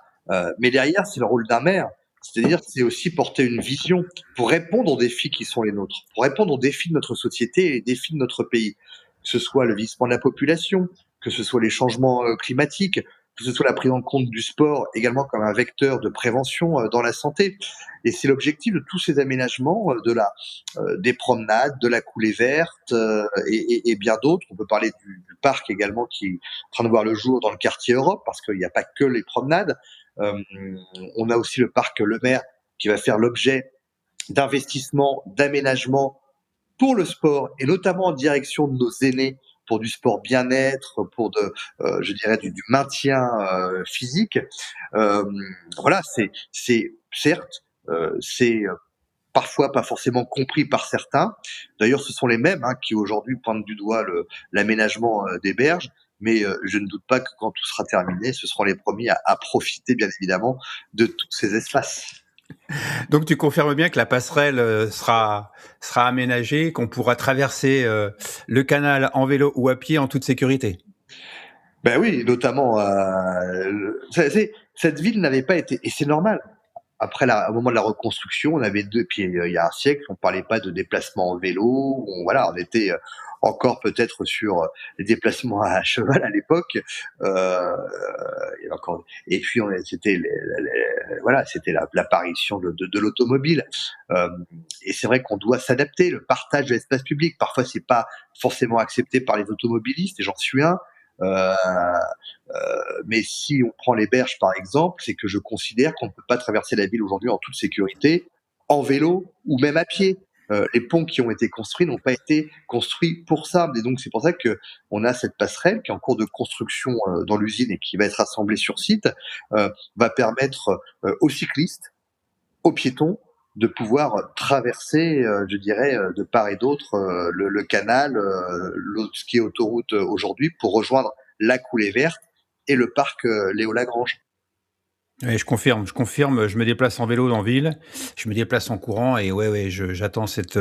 Mais derrière, c'est le rôle d'un maire. C'est-à-dire, c'est aussi porter une vision pour répondre aux défis qui sont les nôtres, pour répondre aux défis de notre société et les défis de notre pays. Que ce soit le vieillissement de la population, que ce soit les changements climatiques, que ce soit la prise en compte du sport également comme un vecteur de prévention dans la santé. Et c'est l'objectif de tous ces aménagements, des promenades, de la coulée verte et bien d'autres. On peut parler du parc également qui est en train de voir le jour dans le quartier Europe, parce qu'il n'y a pas que les promenades. Euh, on a aussi le parc Le Maire qui va faire l'objet d'investissements, d'aménagements pour le sport et notamment en direction de nos aînés pour du sport bien-être, je dirais du maintien physique. Euh, voilà, c'est certes, c'est parfois pas forcément compris par certains. D'ailleurs, ce sont les mêmes qui aujourd'hui pointent du doigt l'aménagement des berges. Mais je ne doute pas que quand tout sera terminé, ce seront les premiers à profiter, bien évidemment, de tous ces espaces. Donc tu confirmes bien que la passerelle sera aménagée, qu'on pourra traverser le canal en vélo ou à pied en toute sécurité. Ben oui, notamment, cette ville n'avait pas été, et c'est normal. Après, au moment de la reconstruction, on avait puis il y a un siècle, on parlait pas de déplacement en vélo. Voilà, on était encore peut-être sur les déplacements à cheval à l'époque. Et puis c'était voilà, c'était l'apparition de l'automobile. Euh, et c'est vrai qu'on doit s'adapter. Le partage de l'espace public, parfois, c'est pas forcément accepté par les automobilistes. Et j'en suis un. Euh, mais si on prend les berges par exemple, c'est que je considère qu'on ne peut pas traverser la ville aujourd'hui en toute sécurité, en vélo ou même à pied. Les ponts qui ont été construits n'ont pas été construits pour ça. Et donc c'est pour ça que on a cette passerelle qui est en cours de construction dans l'usine et qui va être assemblée sur site, va permettre aux cyclistes, aux piétons, de pouvoir traverser, je dirais, de part et d'autre le canal, ce qui est autoroute aujourd'hui, pour rejoindre la coulée verte et le parc Léo Lagrange. Oui, je confirme, je confirme. Je me déplace en vélo en ville, je me déplace en courant et ouais, j'attends cette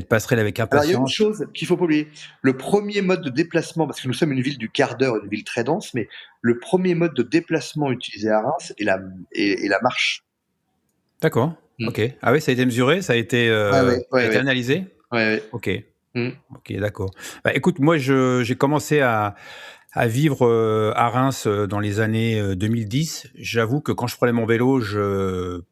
passerelle avec Alors, il y a une impatience. chose qu'il faut pas oublier. Le premier mode de déplacement, parce que nous sommes une ville du quart d'heure, une ville très dense, mais le premier mode de déplacement utilisé à Reims est la marche. D'accord, Mmh. OK. Ah oui, ça a été mesuré? Ouais, ouais, Ça a ouais, été ouais, analysé? ouais, OK, ouais. Mmh. OK, d'accord. Bah, écoute, moi, j'ai commencé à vivre, à Reims, dans les années, 2010. J'avoue que quand je prenais mon vélo, je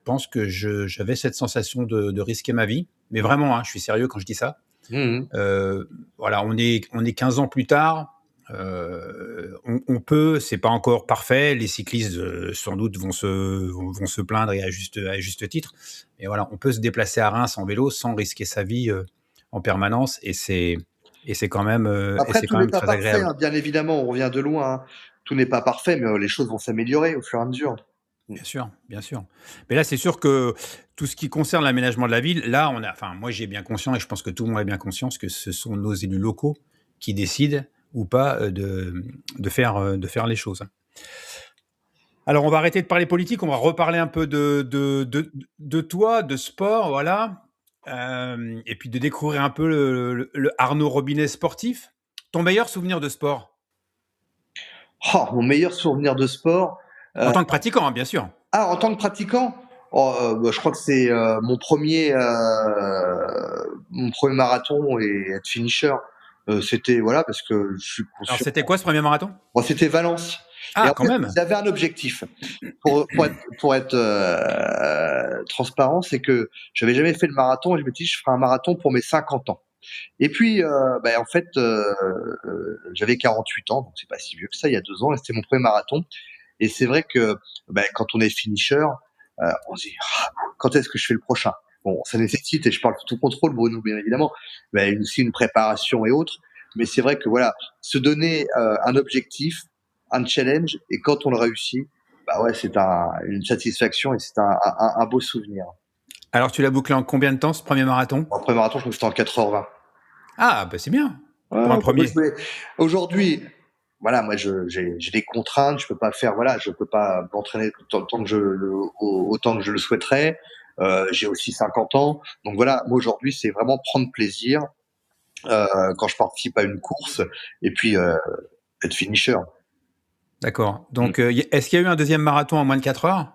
pense que j'avais cette sensation de risquer ma vie. Mais Mmh. vraiment, hein, je suis sérieux quand je dis ça. Mmh mh. Voilà, on est 15 ans plus tard. On peut, c'est pas encore parfait. Les cyclistes, sans doute, vont se plaindre et à juste titre. Mais voilà, on peut se déplacer à Reims en vélo sans risquer sa vie en permanence, et Après, c'est tout quand n'est même pas très parfait, agréable. hein, bien évidemment, on revient de loin, hein. Tout n'est pas parfait, mais les choses vont s'améliorer au fur et à mesure. Mmh. Bien sûr, bien sûr. Mais là, c'est sûr que tout ce qui concerne l'aménagement de la ville, là, enfin, moi, j'ai bien conscience, et je pense que tout le monde a bien conscience que ce sont nos élus locaux qui décident ou pas de faire les choses. Alors, on va arrêter de parler politique, on va reparler un peu de toi, de sport, voilà. Et puis de découvrir un peu le Arnaud Robinet sportif. Ton meilleur souvenir de sport? Oh, mon meilleur souvenir de sport, En heu tant que pratiquant, hein, bien sûr. en tant que pratiquant? Oh, bah, je crois que c'est, mon 1er marathon et être finisher. C'était voilà, parce que je suis Alors, conscient. c'était quoi ce premier marathon? Bon, c'était Valence et Ah, en quand fait, même. j'avais un objectif. Pour être, transparent, c'est que j'avais jamais fait le marathon et je me dis: «Je ferai un marathon pour mes 50 ans». Et puis, en fait, j'avais 48 ans, donc c'est pas si vieux que ça, il y a 2 ans et c'était mon 1er marathon et c'est vrai que, quand on est finisher, on se dit: «Ah, quand est-ce que je fais le prochain?» Bon, ça nécessite, et je parle sous tout contrôle, Bruno, bien évidemment, aussi une préparation et autres, mais c'est vrai que voilà, se donner, un objectif, un challenge, et quand on le réussit, bah ouais, c'est une satisfaction et c'est un beau souvenir. Alors, tu l'as bouclé en combien de temps, ce premier marathon? Mon 1er marathon, je crois que c'était en 4h20. Ah, bah, c'est bien, Ouais, pour un ouais, bah, moi, je premier. voulais aujourd'hui, voilà, moi, j'ai des contraintes, je peux pas faire, voilà, je peux pas m'entraîner tant que autant que je le souhaiterais. J'ai aussi 50 ans, donc voilà, moi aujourd'hui, c'est vraiment prendre plaisir quand je participe à une course, et puis être finisher. D'accord. Mm. Donc, est-ce qu'il y a eu un deuxième marathon en moins de 4 heures?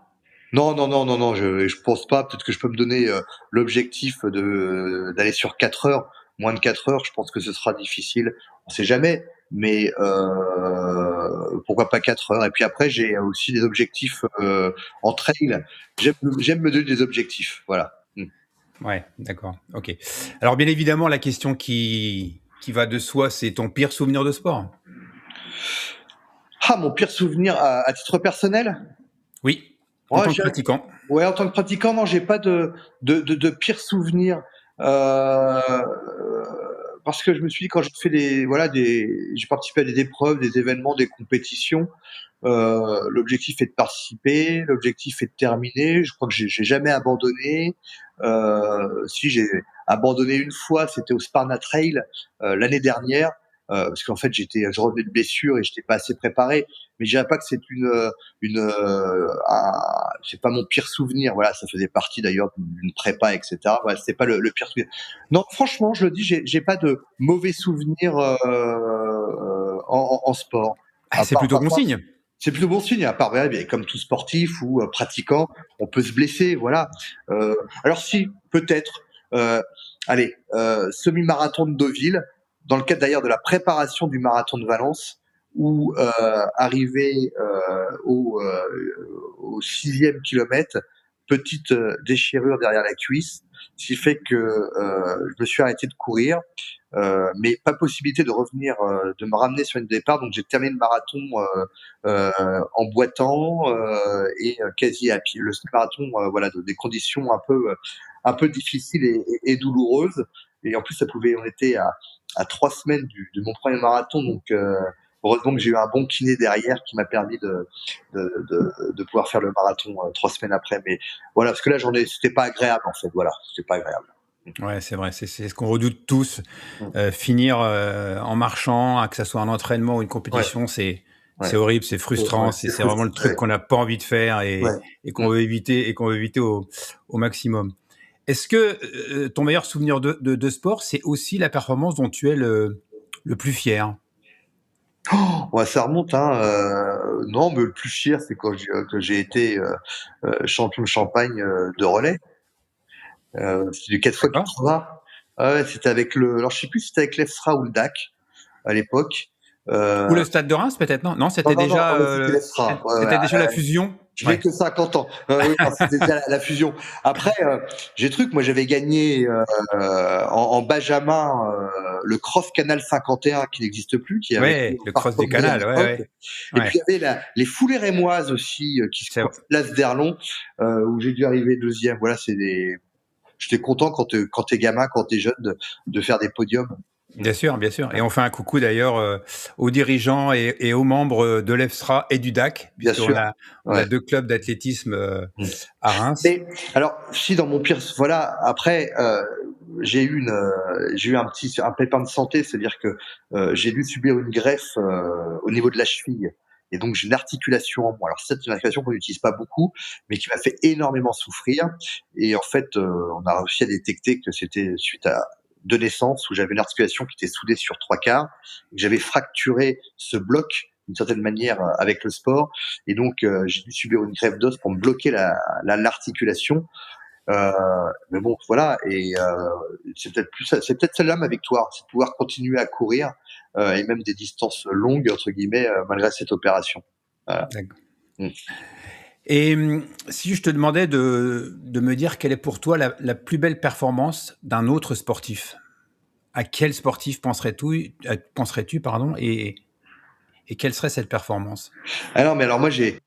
Non, non, non, non, non, je pense pas. Peut-être que je peux me donner l'objectif de d'aller sur 4 heures. Moins de 4 heures, je pense que ce sera difficile. On sait jamais, mais pourquoi pas 4 heures. Et puis après, j'ai aussi des objectifs en trail. J'aime me donner des objectifs. Voilà. Mm. Ouais, d'accord. OK. Alors, bien évidemment, la question qui va de soi, c'est ton pire souvenir de sport? Ah, mon pire souvenir à titre personnel? Oui, en Ouais, tant que pratiquant. ouais, en tant que pratiquant, non, j'ai pas de pire souvenir. Euh, Parce que je me suis dit, quand j'ai fait j'ai participé à des épreuves, des événements, des compétitions. L'objectif est de participer, l'objectif est de terminer. Je crois que j'ai jamais abandonné. Si j'ai abandonné une fois, c'était au Sparna Trail l'année dernière, parce qu'en fait je revenais de blessure et j'étais pas assez préparé. Mais je dirais pas que c'est c'est pas mon pire souvenir. Voilà, ça faisait partie d'ailleurs d'une prépa, etc. Voilà, c'était pas le pire souvenir. Non, franchement, je le dis, j'ai pas de mauvais souvenirs en sport. Ah, À c'est part plutôt bon parfois, signe. c'est plutôt bon signe, à part, voilà, bien, comme tout sportif ou pratiquant, on peut se blesser, voilà. Alors si, peut-être, euh, allez, semi-marathon de Deauville, dans le cadre d'ailleurs de la préparation du marathon de Valence, où arrivé au 6e kilomètre, petite déchirure derrière la cuisse, ce qui fait que je me suis arrêté de courir, mais pas possibilité de revenir, de me ramener sur une départ, donc j'ai terminé le marathon en boitant et quasi à pied. Le marathon, voilà, des conditions un peu difficiles et douloureuses. Et en plus, on était à 3 semaines de mon premier marathon, donc heureusement que j'ai eu un bon kiné derrière qui m'a permis de pouvoir faire le marathon 3 semaines après. Mais voilà, parce que là, c'était pas agréable en fait. Voilà, c'était pas agréable. Ouais, c'est vrai, c'est ce qu'on redoute tous. Mm. Finir en marchant, que ça soit un entraînement ou une Ouais. compétition, Ouais. C'est horrible, c'est frustrant, Ouais, c'est vraiment le truc ouais. qu'on n'a pas envie de faire Ouais. et qu'on veut éviter au maximum. Est-ce que ton meilleur souvenir de sport, c'est aussi la performance dont tu es le plus fier? Ouais, ça remonte, hein, non, mais le plus fier, c'est que j'ai été, champion de Champagne, de relais. C'était du 4 fois D'accord. 80. Ah ouais, c'était avec le alors je sais plus si c'était avec l'EFSRA ou le DAC à l'époque. Ou Heu, le Stade de Reims peut-être, non? Non, non, non, non, ah ouais, c'était l'EFSRA. Ouais, ouais, c'était déjà la fusion? je n'ai Ouais. que 50 ans. Oui, non, c'était déjà la fusion. Après, j'ai truc, moi j'avais gagné, en benjamin, le Cross Canal 51 qui n'existe plus, qui avait été Ouais, au le Parc cross du Cambrai à canal, ouais, l'époque. ouais. Et puis Ouais, il y avait les foulées rémoises aussi, qui se c'est courent place d'Erlon, où j'ai dû arriver 2e. Voilà, c'est des j'étais content quand t'es gamin, quand t'es jeune de faire des podiums. bien sûr, bien sûr. Et on fait un coucou d'ailleurs, aux dirigeants et aux membres de l'EFSRA et du DAC, Bien puisqu'on sûr. a Ouais. 2 clubs d'athlétisme, Mmh. à Reims. Mais alors, si dans mon pire, voilà, après, j'ai eu un pépin de santé, c'est-à-dire que j'ai dû subir une greffe au niveau de la cheville, et donc j'ai une articulation en moins. Alors c'est une articulation qu'on n'utilise pas beaucoup, mais qui m'a fait énormément souffrir. Et en fait, on a réussi à détecter que c'était suite à 2 naissances où j'avais une articulation qui était soudée sur 3/4. J'avais fracturé ce bloc d'une certaine manière avec le sport, et donc j'ai dû subir une greffe d'os pour me bloquer l'articulation. Euh, mais bon, voilà, et c'est peut-être celle-là ma victoire, c'est de pouvoir continuer à courir, et même des distances longues entre guillemets, malgré cette opération. Voilà. D'accord. Mm. Et si je te demandais de me dire quelle est pour toi la plus belle performance d'un autre sportif? À quel sportif penserais-tu, pardon, et quelle serait cette performance? Alors, mais alors moi j'ai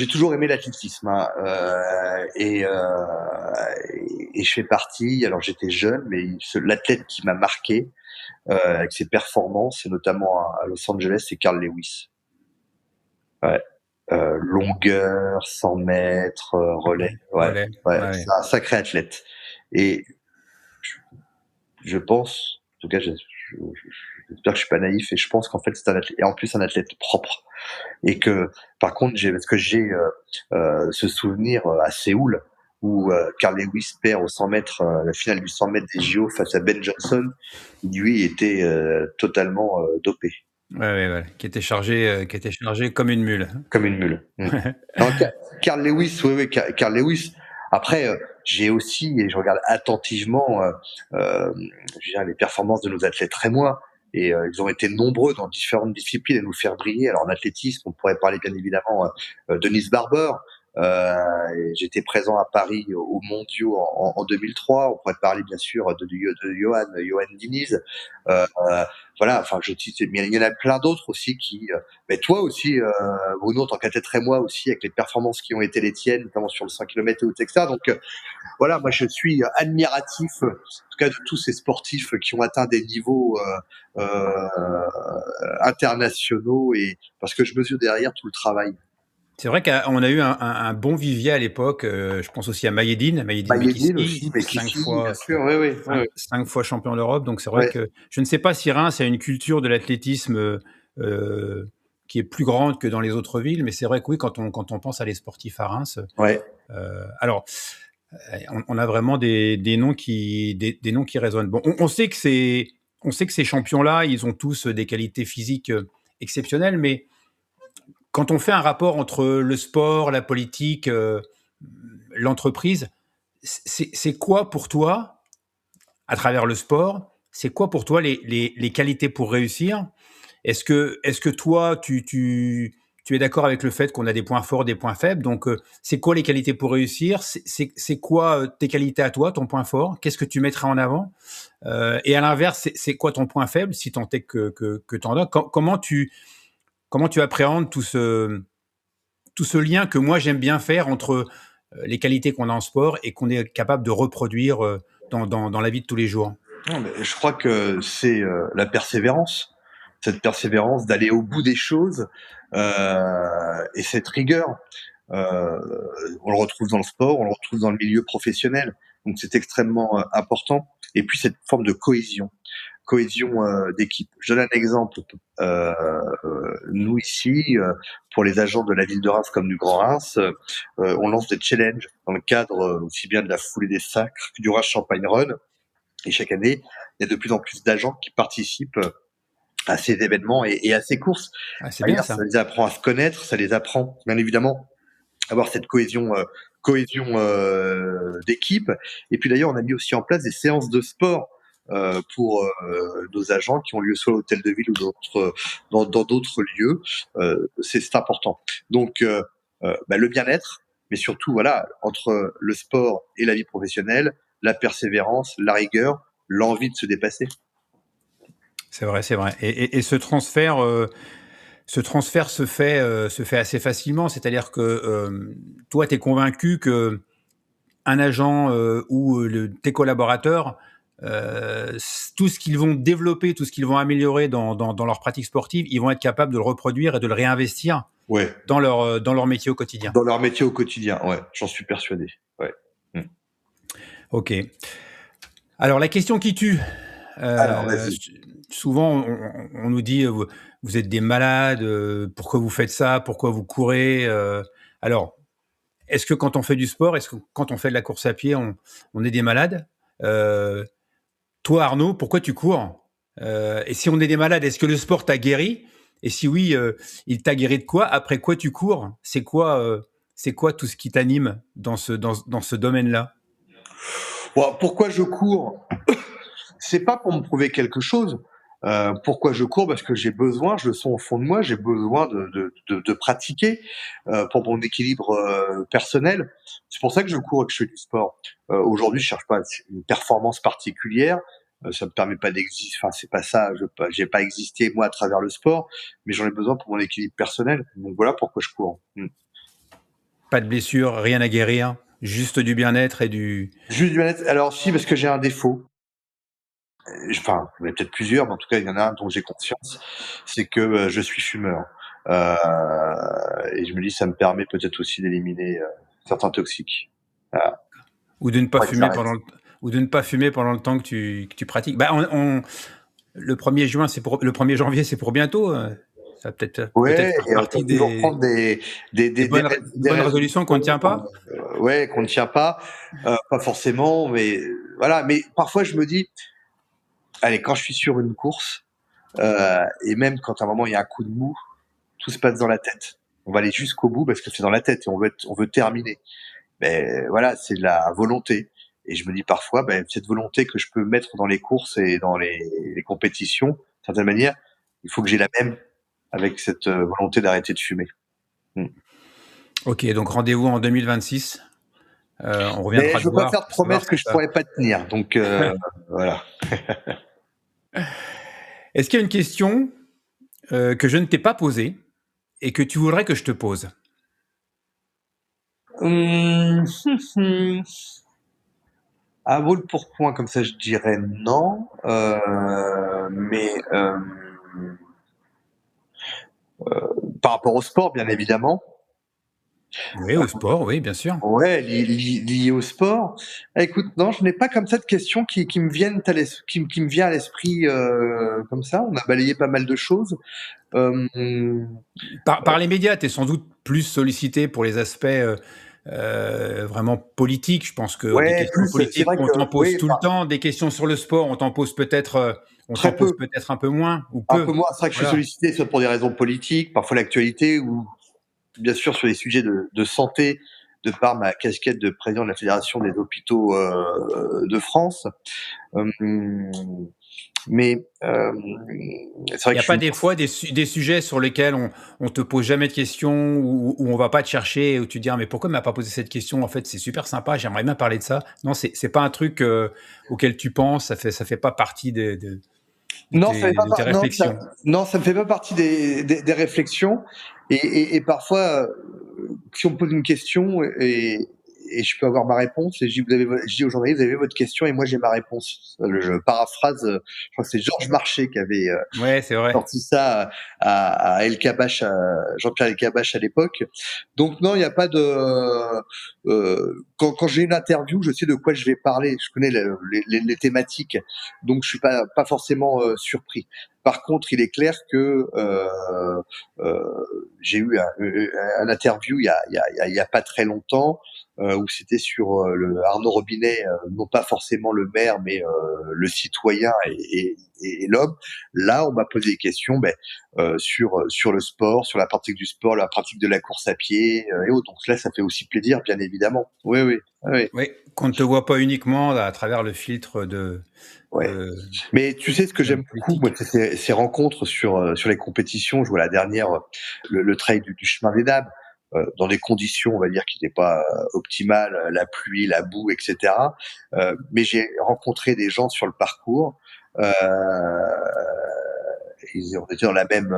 toujours aimé l'athlétisme, hein, et je fais partie. Alors j'étais jeune, mais l'athlète qui m'a marqué avec ses performances, et notamment à Los Angeles, c'est Carl Lewis. Ouais. Longueur, 100 mètres, relais. Ouais, Ouais, relais, ouais, ouais, c'est un sacré athlète. Et je pense, en tout cas, j'espère que je suis pas naïf, et je pense qu'en fait c'est un athlète, et en plus un athlète propre. Et que, par contre, parce que j'ai ce souvenir à Séoul où Carl Lewis perd au 100 mètres, la finale du 100 mètres des JO face à Ben Johnson, qui lui était totalement dopé, ouais, ouais, ouais, qui était chargé comme une mule. comme une mule. Mm. Non, Carl Lewis, oui, oui, Carl Lewis. Après, j'ai aussi, et je regarde attentivement, je veux dire, les performances de nos athlètes rémois, et ils ont été nombreux dans différentes disciplines à nous faire briller. Alors en athlétisme, on pourrait parler bien évidemment Denise Barber. J'étais présent à Paris aux Mondiaux en 2003. On pourrait parler bien sûr de Johan Diniz. Voilà, enfin, mais il y en a plein d'autres aussi mais toi aussi, Bruno, en tant qu'athlète et moi aussi, avec les performances qui ont été les tiennes, notamment sur le 100 km et au Texas. Donc voilà, moi je suis admiratif, en tout cas, de tous ces sportifs qui ont atteint des niveaux internationaux, et parce que je mesure derrière tout le travail. C'est vrai qu'on a eu un bon vivier à l'époque, je pense aussi à Mayedine Maïeddine Bekissi, aussi, mais 5 Kiki, bien fois sûr, oui, oui, oui, 5 fois champion d'Europe, donc c'est vrai ouais, que je ne sais pas si Reims a une culture de l'athlétisme, qui est plus grande que dans les autres villes, mais c'est vrai que oui, quand on pense à les sportifs à Reims, ouais, alors, on a vraiment des noms qui résonnent. Bon, on sait que ces champions-là, ils ont tous des qualités physiques, exceptionnelles, mais quand on fait un rapport entre le sport, la politique, l'entreprise, c'est quoi pour toi, à travers le sport, c'est quoi pour toi les qualités pour réussir? Est-ce que toi, tu es d'accord avec le fait qu'on a des points forts, des points faibles? Donc, c'est quoi les qualités pour réussir? C'est quoi tes qualités à toi, ton point fort? Qu'est-ce que tu mettras en avant? Et à l'inverse, c'est quoi ton point faible, si tant est que tu en as? Comment tu appréhendes tout ce lien que moi j'aime bien faire entre les qualités qu'on a en sport et qu'on est capable de reproduire dans la vie de tous les jours? non, mais je crois que c'est la persévérance, cette persévérance d'aller au bout des choses, et cette rigueur. Euh, on le retrouve dans le sport, on le retrouve dans le milieu professionnel, donc c'est extrêmement important. Et puis cette forme de cohésion, cohésion d'équipe. Je donne un exemple. Nous ici, pour les agents de la ville de Reims comme du Grand Reims, on lance des challenges dans le cadre aussi bien de la foulée des sacres que du Reims Champagne Run. Et chaque année, il y a de plus en plus d'agents qui participent à ces événements et à ces courses. Ah, c'est bien ça. Ça les apprend à se connaître, ça les apprend bien évidemment à avoir cette cohésion d'équipe. Et puis d'ailleurs, on a mis aussi en place des séances de sport pour nos agents qui ont lieu soit à l'hôtel de ville ou dans d'autres lieux. C'est important. Donc le bien-être, mais surtout voilà, entre le sport et la vie professionnelle, la persévérance, la rigueur, l'envie de se dépasser. C'est vrai, c'est vrai. Et ce transfert se fait assez facilement. C'est-à-dire que toi, tu es convaincu que un agent ou tes collaborateurs, tout ce qu'ils vont développer, tout ce qu'ils vont améliorer dans leur pratique sportive, ils vont être capables de le reproduire et de le réinvestir Ouais. dans leur métier au quotidien. Dans leur métier au quotidien, ouais, j'en suis persuadé. Ouais. Ok. Alors, la question qui tue. Alors, vas-y. Souvent, on nous dit vous êtes des malades, pourquoi vous faites ça, pourquoi vous courez Alors, est-ce que quand on fait du sport, est-ce que quand on fait de la course à pied, on est des malades Toi, Arnaud, pourquoi tu cours Et si on est des malades, est-ce que le sport t'a guéri Et si oui, il t'a guéri de quoi Après quoi tu cours C'est quoi tout ce qui t'anime dans ce domaine-là Bon, pourquoi je cours? C'est pas pour me prouver quelque chose. Pourquoi je cours? Parce que j'ai besoin, je le sens au fond de moi, j'ai besoin de pratiquer pour mon équilibre personnel. C'est pour ça que je cours et que je fais du sport. Aujourd'hui, je cherche pas une performance particulière. Ça me permet pas d'exister. Enfin, c'est pas ça. J'ai pas existé moi à travers le sport, mais j'en ai besoin pour mon équilibre personnel. Donc voilà pourquoi je cours. Pas de blessure, rien à guérir, juste du bien-être et du... Juste du bien-être. Alors si, parce que j'ai un défaut. Enfin, il y en a peut-être plusieurs, mais en tout cas, il y en a un dont j'ai conscience, c'est que je suis fumeur. Et je me dis, ça me permet peut-être aussi d'éliminer certains toxiques. Voilà. Ou de ne pas Ouais, fumer pendant le temps que tu pratiques. Bah, le 1er juin, le 1er janvier, c'est pour bientôt. Ça va peut-être Ouais, faire et on peut partie toujours prendre des bonnes résolutions qu'on ne tient pas. Ouais, qu'on ne tient pas forcément, mais voilà. Mais parfois, je me dis, allez, quand je suis sur une course, et même quand à un moment il y a un coup de mou, tout se passe dans la tête. On va aller jusqu'au bout parce que c'est dans la tête et on veut terminer. Mais voilà, c'est de la volonté. Et je me dis parfois, cette volonté que je peux mettre dans les courses et dans les compétitions, d'une certaine manière, il faut que j'ai la même avec cette volonté d'arrêter de fumer. Ok, donc rendez-vous en 2026. On reviendra Mais te je veux pas voir. faire de promesses que je pourrais pas tenir. Donc voilà. Est-ce qu'il y a une question que je ne t'ai pas posée et que tu voudrais que je te pose? À brûle pour point, comme ça, je dirais non. Mais par rapport au sport, bien évidemment. Oui, au sport, oui, bien sûr. Ouais, lié au sport. Écoute, non, je n'ai pas comme ça de questions qui me viennent qui me vient à l'esprit comme ça. On a balayé pas mal de choses. Par les médias, tu es sans doute plus sollicité pour les aspects vraiment politiques. Je pense que des Ouais, questions plus, c'est politiques, vrai on que t'en pose oui, tout le temps. Des questions sur le sport, on t'en pose peut-être très peu. un peu moins ou Un peu. peu moins. C'est vrai que je suis Voilà. sollicité soit pour des raisons politiques, parfois l'actualité, ou bien sûr sur les sujets de santé, de par ma casquette de président de la Fédération des hôpitaux de France. Mais c'est Il vrai n'y que a je suis pas des fois des sujets sur lesquels on te pose jamais de questions ou on va pas te chercher où tu te dis ah, mais pourquoi il m'a pas posé cette question? En fait, c'est super sympa, j'aimerais bien parler de ça. Non, c'est pas un truc auquel tu penses, ça fait pas partie de non, ça fait pas de tes réflexions. non, ça ne fait pas partie des réflexions. Et parfois, si on me pose une question et je peux avoir ma réponse. Et je dis aux journalistes, vous avez votre question et moi j'ai ma réponse. Je paraphrase, je crois que c'est Georges Marchais qui avait Ouais, c'est vrai. sorti ça à El Kabbach, Jean-Pierre El Kabbach à l'époque. Donc non, il n'y a pas de. Quand j'ai une interview, je sais de quoi je vais parler. Je connais les thématiques, donc je suis pas forcément surpris. Par contre, il est clair que j'ai eu un interview il y a pas très longtemps où c'était sur le Arnaud Robinet, non pas forcément le maire, mais le citoyen et l'homme. Là, on m'a posé des questions sur le sport, sur la pratique du sport, la pratique de la course à pied et autres. Donc là, ça fait aussi plaisir, bien évidemment. Oui, oui, oui. Oui, qu'on ne te voit pas uniquement à travers le filtre Ouais. de Mais tu sais ce que de la j'aime beaucoup, moi, politique. c'est ces rencontres sur les compétitions. Je vois la dernière, le trail du chemin des dames, dans des conditions, on va dire, qui n'étaient pas optimales, la pluie, la boue, etc. Mais j'ai rencontré des gens sur le parcours. On était dans la même,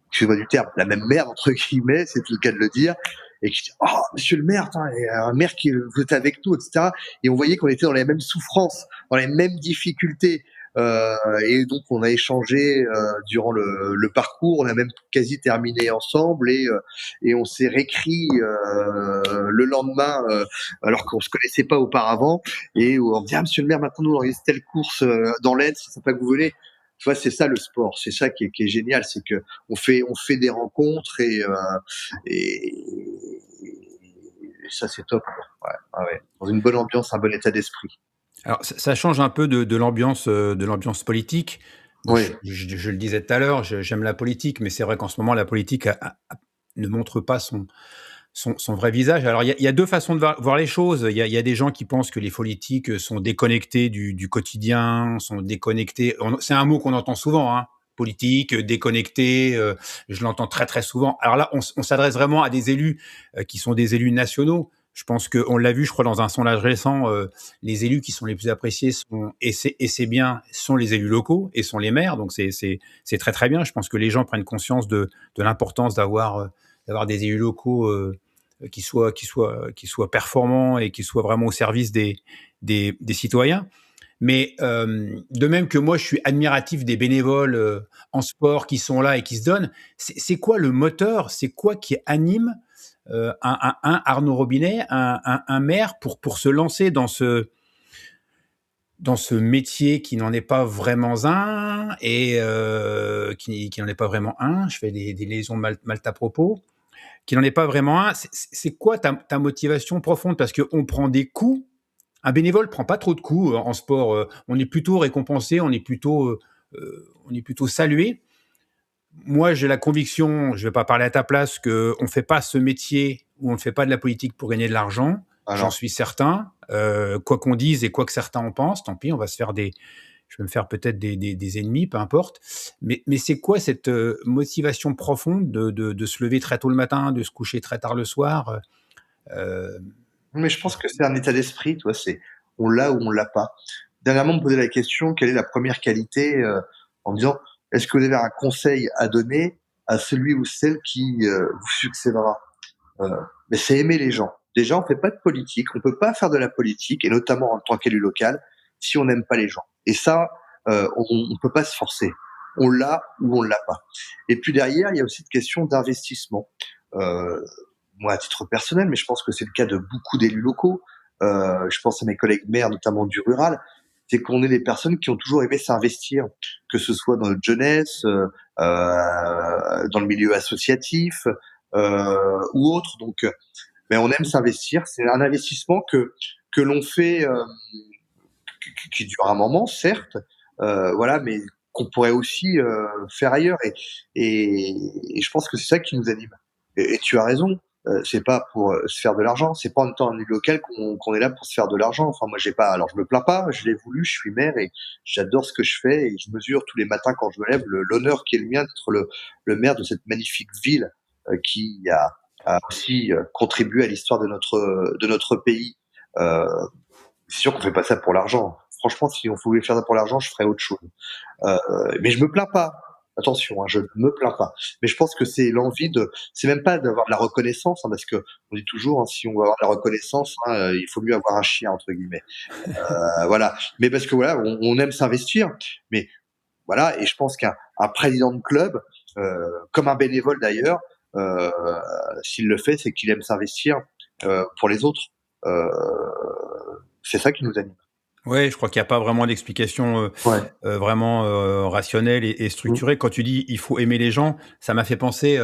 excusez-moi du terme, la même merde entre guillemets, c'est le cas de le dire, et qui dit oh monsieur le maire, il y a un maire qui veut être avec nous, etc. Et on voyait qu'on était dans les mêmes souffrances, dans les mêmes difficultés. Et donc on a échangé durant le parcours, on a même quasi terminé ensemble et on s'est réécrit le lendemain alors qu'on se connaissait pas auparavant et où on dit ah monsieur le maire maintenant nous on organise telle course dans l'Aisne, ça serait pas que vous venez. Tu vois, c'est ça le sport, c'est ça qui est génial, c'est que on fait des rencontres et ça c'est top. Quoi. Ouais. Dans une bonne ambiance, un bon état d'esprit. Alors ça change un peu de l'ambiance politique. Moi, Oui, je le disais tout à l'heure, j'aime la politique, mais c'est vrai qu'en ce moment, la politique ne montre pas son vrai visage. Alors, il y a 2 façons de voir les choses. Il y a des gens qui pensent que les politiques sont déconnectés du quotidien, sont déconnectés. C'est un mot qu'on entend souvent, hein, politique, déconnecté. Je l'entends très, très souvent. Alors là, on s'adresse vraiment à des élus qui sont des élus nationaux. Je pense qu'on l'a vu, je crois, dans un sondage récent, les élus qui sont les plus appréciés c'est bien, sont les élus locaux et sont les maires. Donc, c'est très, très bien. Je pense que les gens prennent conscience de l'importance d'avoir des élus locaux qui soient performants et qui soient vraiment au service des citoyens. Mais de même que moi, je suis admiratif des bénévoles en sport qui sont là et qui se donnent. C'est quoi le moteur? C'est quoi qui anime un Arnaud Robinet, un maire pour se lancer dans ce métier qui n'en est pas vraiment un et qui n'en est pas vraiment un? Je fais des liaisons mal à propos, qui n'en est pas vraiment un. C'est quoi ta motivation profonde? Parce qu'on prend des coups. Un bénévole prend pas trop de coups en sport. On est plutôt récompensé, on est plutôt salué. Moi, j'ai la conviction, je vais pas parler à ta place, qu'on ne fait pas ce métier ou on ne fait pas de la politique pour gagner de l'argent. J'en alors. suis certain. Quoi qu'on dise et quoi que certains en pensent, tant pis, je vais me faire peut-être des ennemis, peu importe. Mais c'est quoi cette motivation profonde de se lever très tôt le matin, de se coucher très tard le soir? euh, Mais je pense que c'est un état d'esprit, toi, c'est on l'a ou on l'a pas. Dernièrement, on me posait la question, quelle est la première qualité, en me disant, est-ce que vous avez un conseil à donner à celui ou celle qui vous succédera? Euh, mais c'est aimer les gens. Déjà, on fait pas de politique, on peut pas faire de la politique, et notamment en tant qu'élu local, si on n'aime pas les gens. Et ça, on peut pas se forcer. On l'a ou on l'a pas. Et puis derrière, il y a aussi une question d'investissement. Euh, Moi, à titre personnel, mais je pense que c'est le cas de beaucoup d'élus locaux. Je pense à mes collègues maires, notamment du rural, c'est qu'on est des personnes qui ont toujours aimé s'investir, que ce soit dans notre jeunesse, dans le milieu associatif ou autre. Donc, mais on aime s'investir. C'est un investissement que l'on fait, qui dure un moment, certes, voilà, mais qu'on pourrait aussi faire ailleurs. Et je pense que c'est ça qui nous anime. Et tu as raison. C'est pas pour se faire de l'argent. C'est pas en étant un élu local qu'on est là pour se faire de l'argent. Enfin, moi, j'ai pas. Alors, je me plains pas. Je l'ai voulu. Je suis maire et j'adore ce que je fais. Et je mesure tous les matins quand je me lève l'honneur qui est le mien d'être le maire de cette magnifique ville qui a aussi contribué à l'histoire de notre pays. Euh, c'est sûr qu'on fait pas ça pour l'argent. Franchement, si on pouvait faire ça pour l'argent, je ferais autre chose. Mais je me plains pas. Attention, hein, je ne me plains pas. Mais je pense que c'est c'est même pas d'avoir de la reconnaissance, hein, parce que on dit toujours, hein, si on veut avoir de la reconnaissance, hein, il faut mieux avoir un chien entre guillemets. Voilà. Mais parce que voilà, on aime s'investir. Mais voilà, et je pense qu'un président de club, comme un bénévole d'ailleurs, euh, s'il le fait, c'est qu'il aime s'investir pour les autres. Euh, c'est ça qui nous anime. Ouais, je crois qu'il n'y a pas vraiment d'explication Ouais. vraiment rationnelle et Mmh. structurée. Quand tu dis il faut aimer les gens, ça m'a fait penser.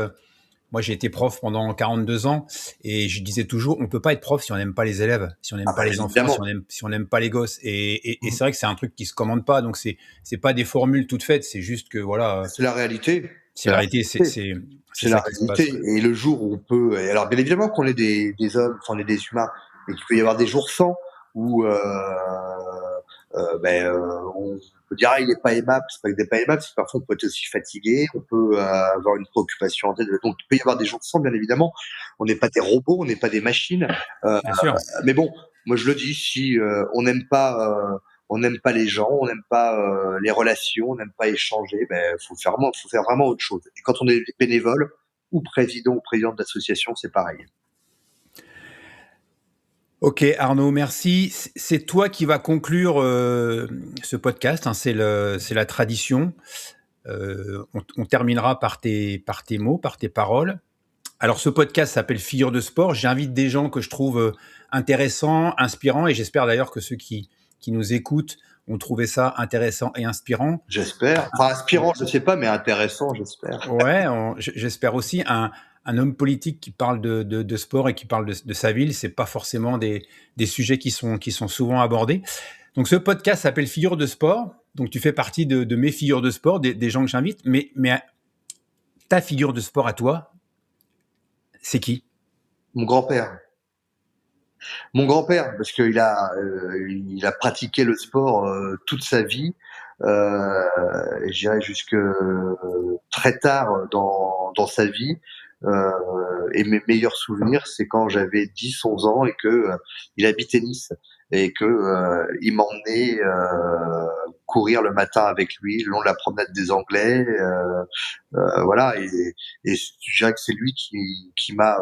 Moi, j'ai été prof pendant 42 ans et je disais toujours, on peut pas être prof si on n'aime pas les élèves, si on Ah n'aime pas bah, les bien enfants, évidemment. si on n'aime pas les gosses. Et Mmh. c'est vrai que c'est un truc qui se commande pas. Donc c'est pas des formules toutes faites. C'est juste que voilà, C'est la réalité. c'est C'est la la réalité. réalité. C'est C'est la ça qui se passe. réalité. Et le jour où on peut, et alors bien évidemment qu'on est des hommes, enfin, on est des humains, et qu'il peut y avoir des jours sans où on peut dire ah, il est pas aimable, c'est pas qu'il est pas aimable, c'est que parfois on peut être aussi fatigué, on peut avoir une préoccupation en tête. Donc il peut y avoir des jours sans, bien évidemment. On n'est pas des robots, on n'est pas des machines. Euh, Bien sûr. mais bon, moi je le dis, si on n'aime pas les gens, on n'aime pas les relations, on n'aime pas échanger, ben faut faire vraiment autre chose. Et quand on est bénévole ou présidente d'association, c'est pareil. Ok, Arnaud, merci. C'est toi qui vas conclure ce podcast, hein, c'est la tradition. On terminera par tes mots, par tes paroles. Alors, ce podcast s'appelle Figure de sport. J'invite des gens que je trouve intéressants, inspirants, et j'espère d'ailleurs que ceux qui nous écoutent ont trouvé ça intéressant et inspirant. J'espère. Enfin, inspirant, je sais pas, mais intéressant, j'espère. Ouais, j'espère aussi un homme politique qui parle de sport et qui parle de sa ville. C'est pas forcément des sujets qui sont souvent abordés. Donc, ce podcast s'appelle Figure de sport. Donc, tu fais partie de mes figures de sport, des gens que j'invite. Mais ta figure de sport à toi, c'est qui? Mon grand-père. Mon grand-père, parce il a pratiqué le sport toute sa vie, et je dirais jusque très tard dans sa vie. Et mes meilleurs souvenirs, c'est quand j'avais 10-11 ans et que il habitait Nice et que il m'emmenait courir le matin avec lui le long de la promenade des Anglais. Voilà, et je dirais que c'est lui qui m'a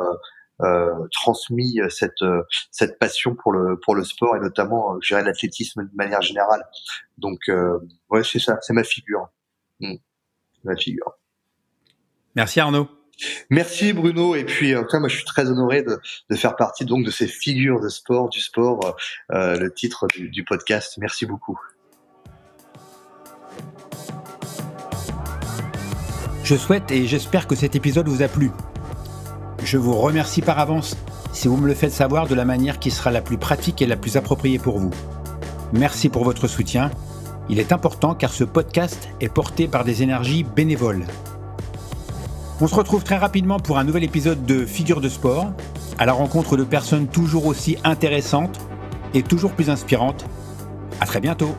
transmis cette passion pour le sport et notamment, je dirais, l'athlétisme de manière générale. Donc, ouais, c'est ça, c'est ma figure. Mmh, ma figure. Merci Arnaud. Merci Bruno. Et puis, en tout cas, moi, je suis très honoré de faire partie donc de ces figures de sport, du sport, le titre du podcast. Merci beaucoup. Je souhaite et j'espère que cet épisode vous a plu. Je vous remercie par avance si vous me le faites savoir de la manière qui sera la plus pratique et la plus appropriée pour vous. Merci pour votre soutien. Il est important car ce podcast est porté par des énergies bénévoles. On se retrouve très rapidement pour un nouvel épisode de Figure de sport, à la rencontre de personnes toujours aussi intéressantes et toujours plus inspirantes. À très bientôt.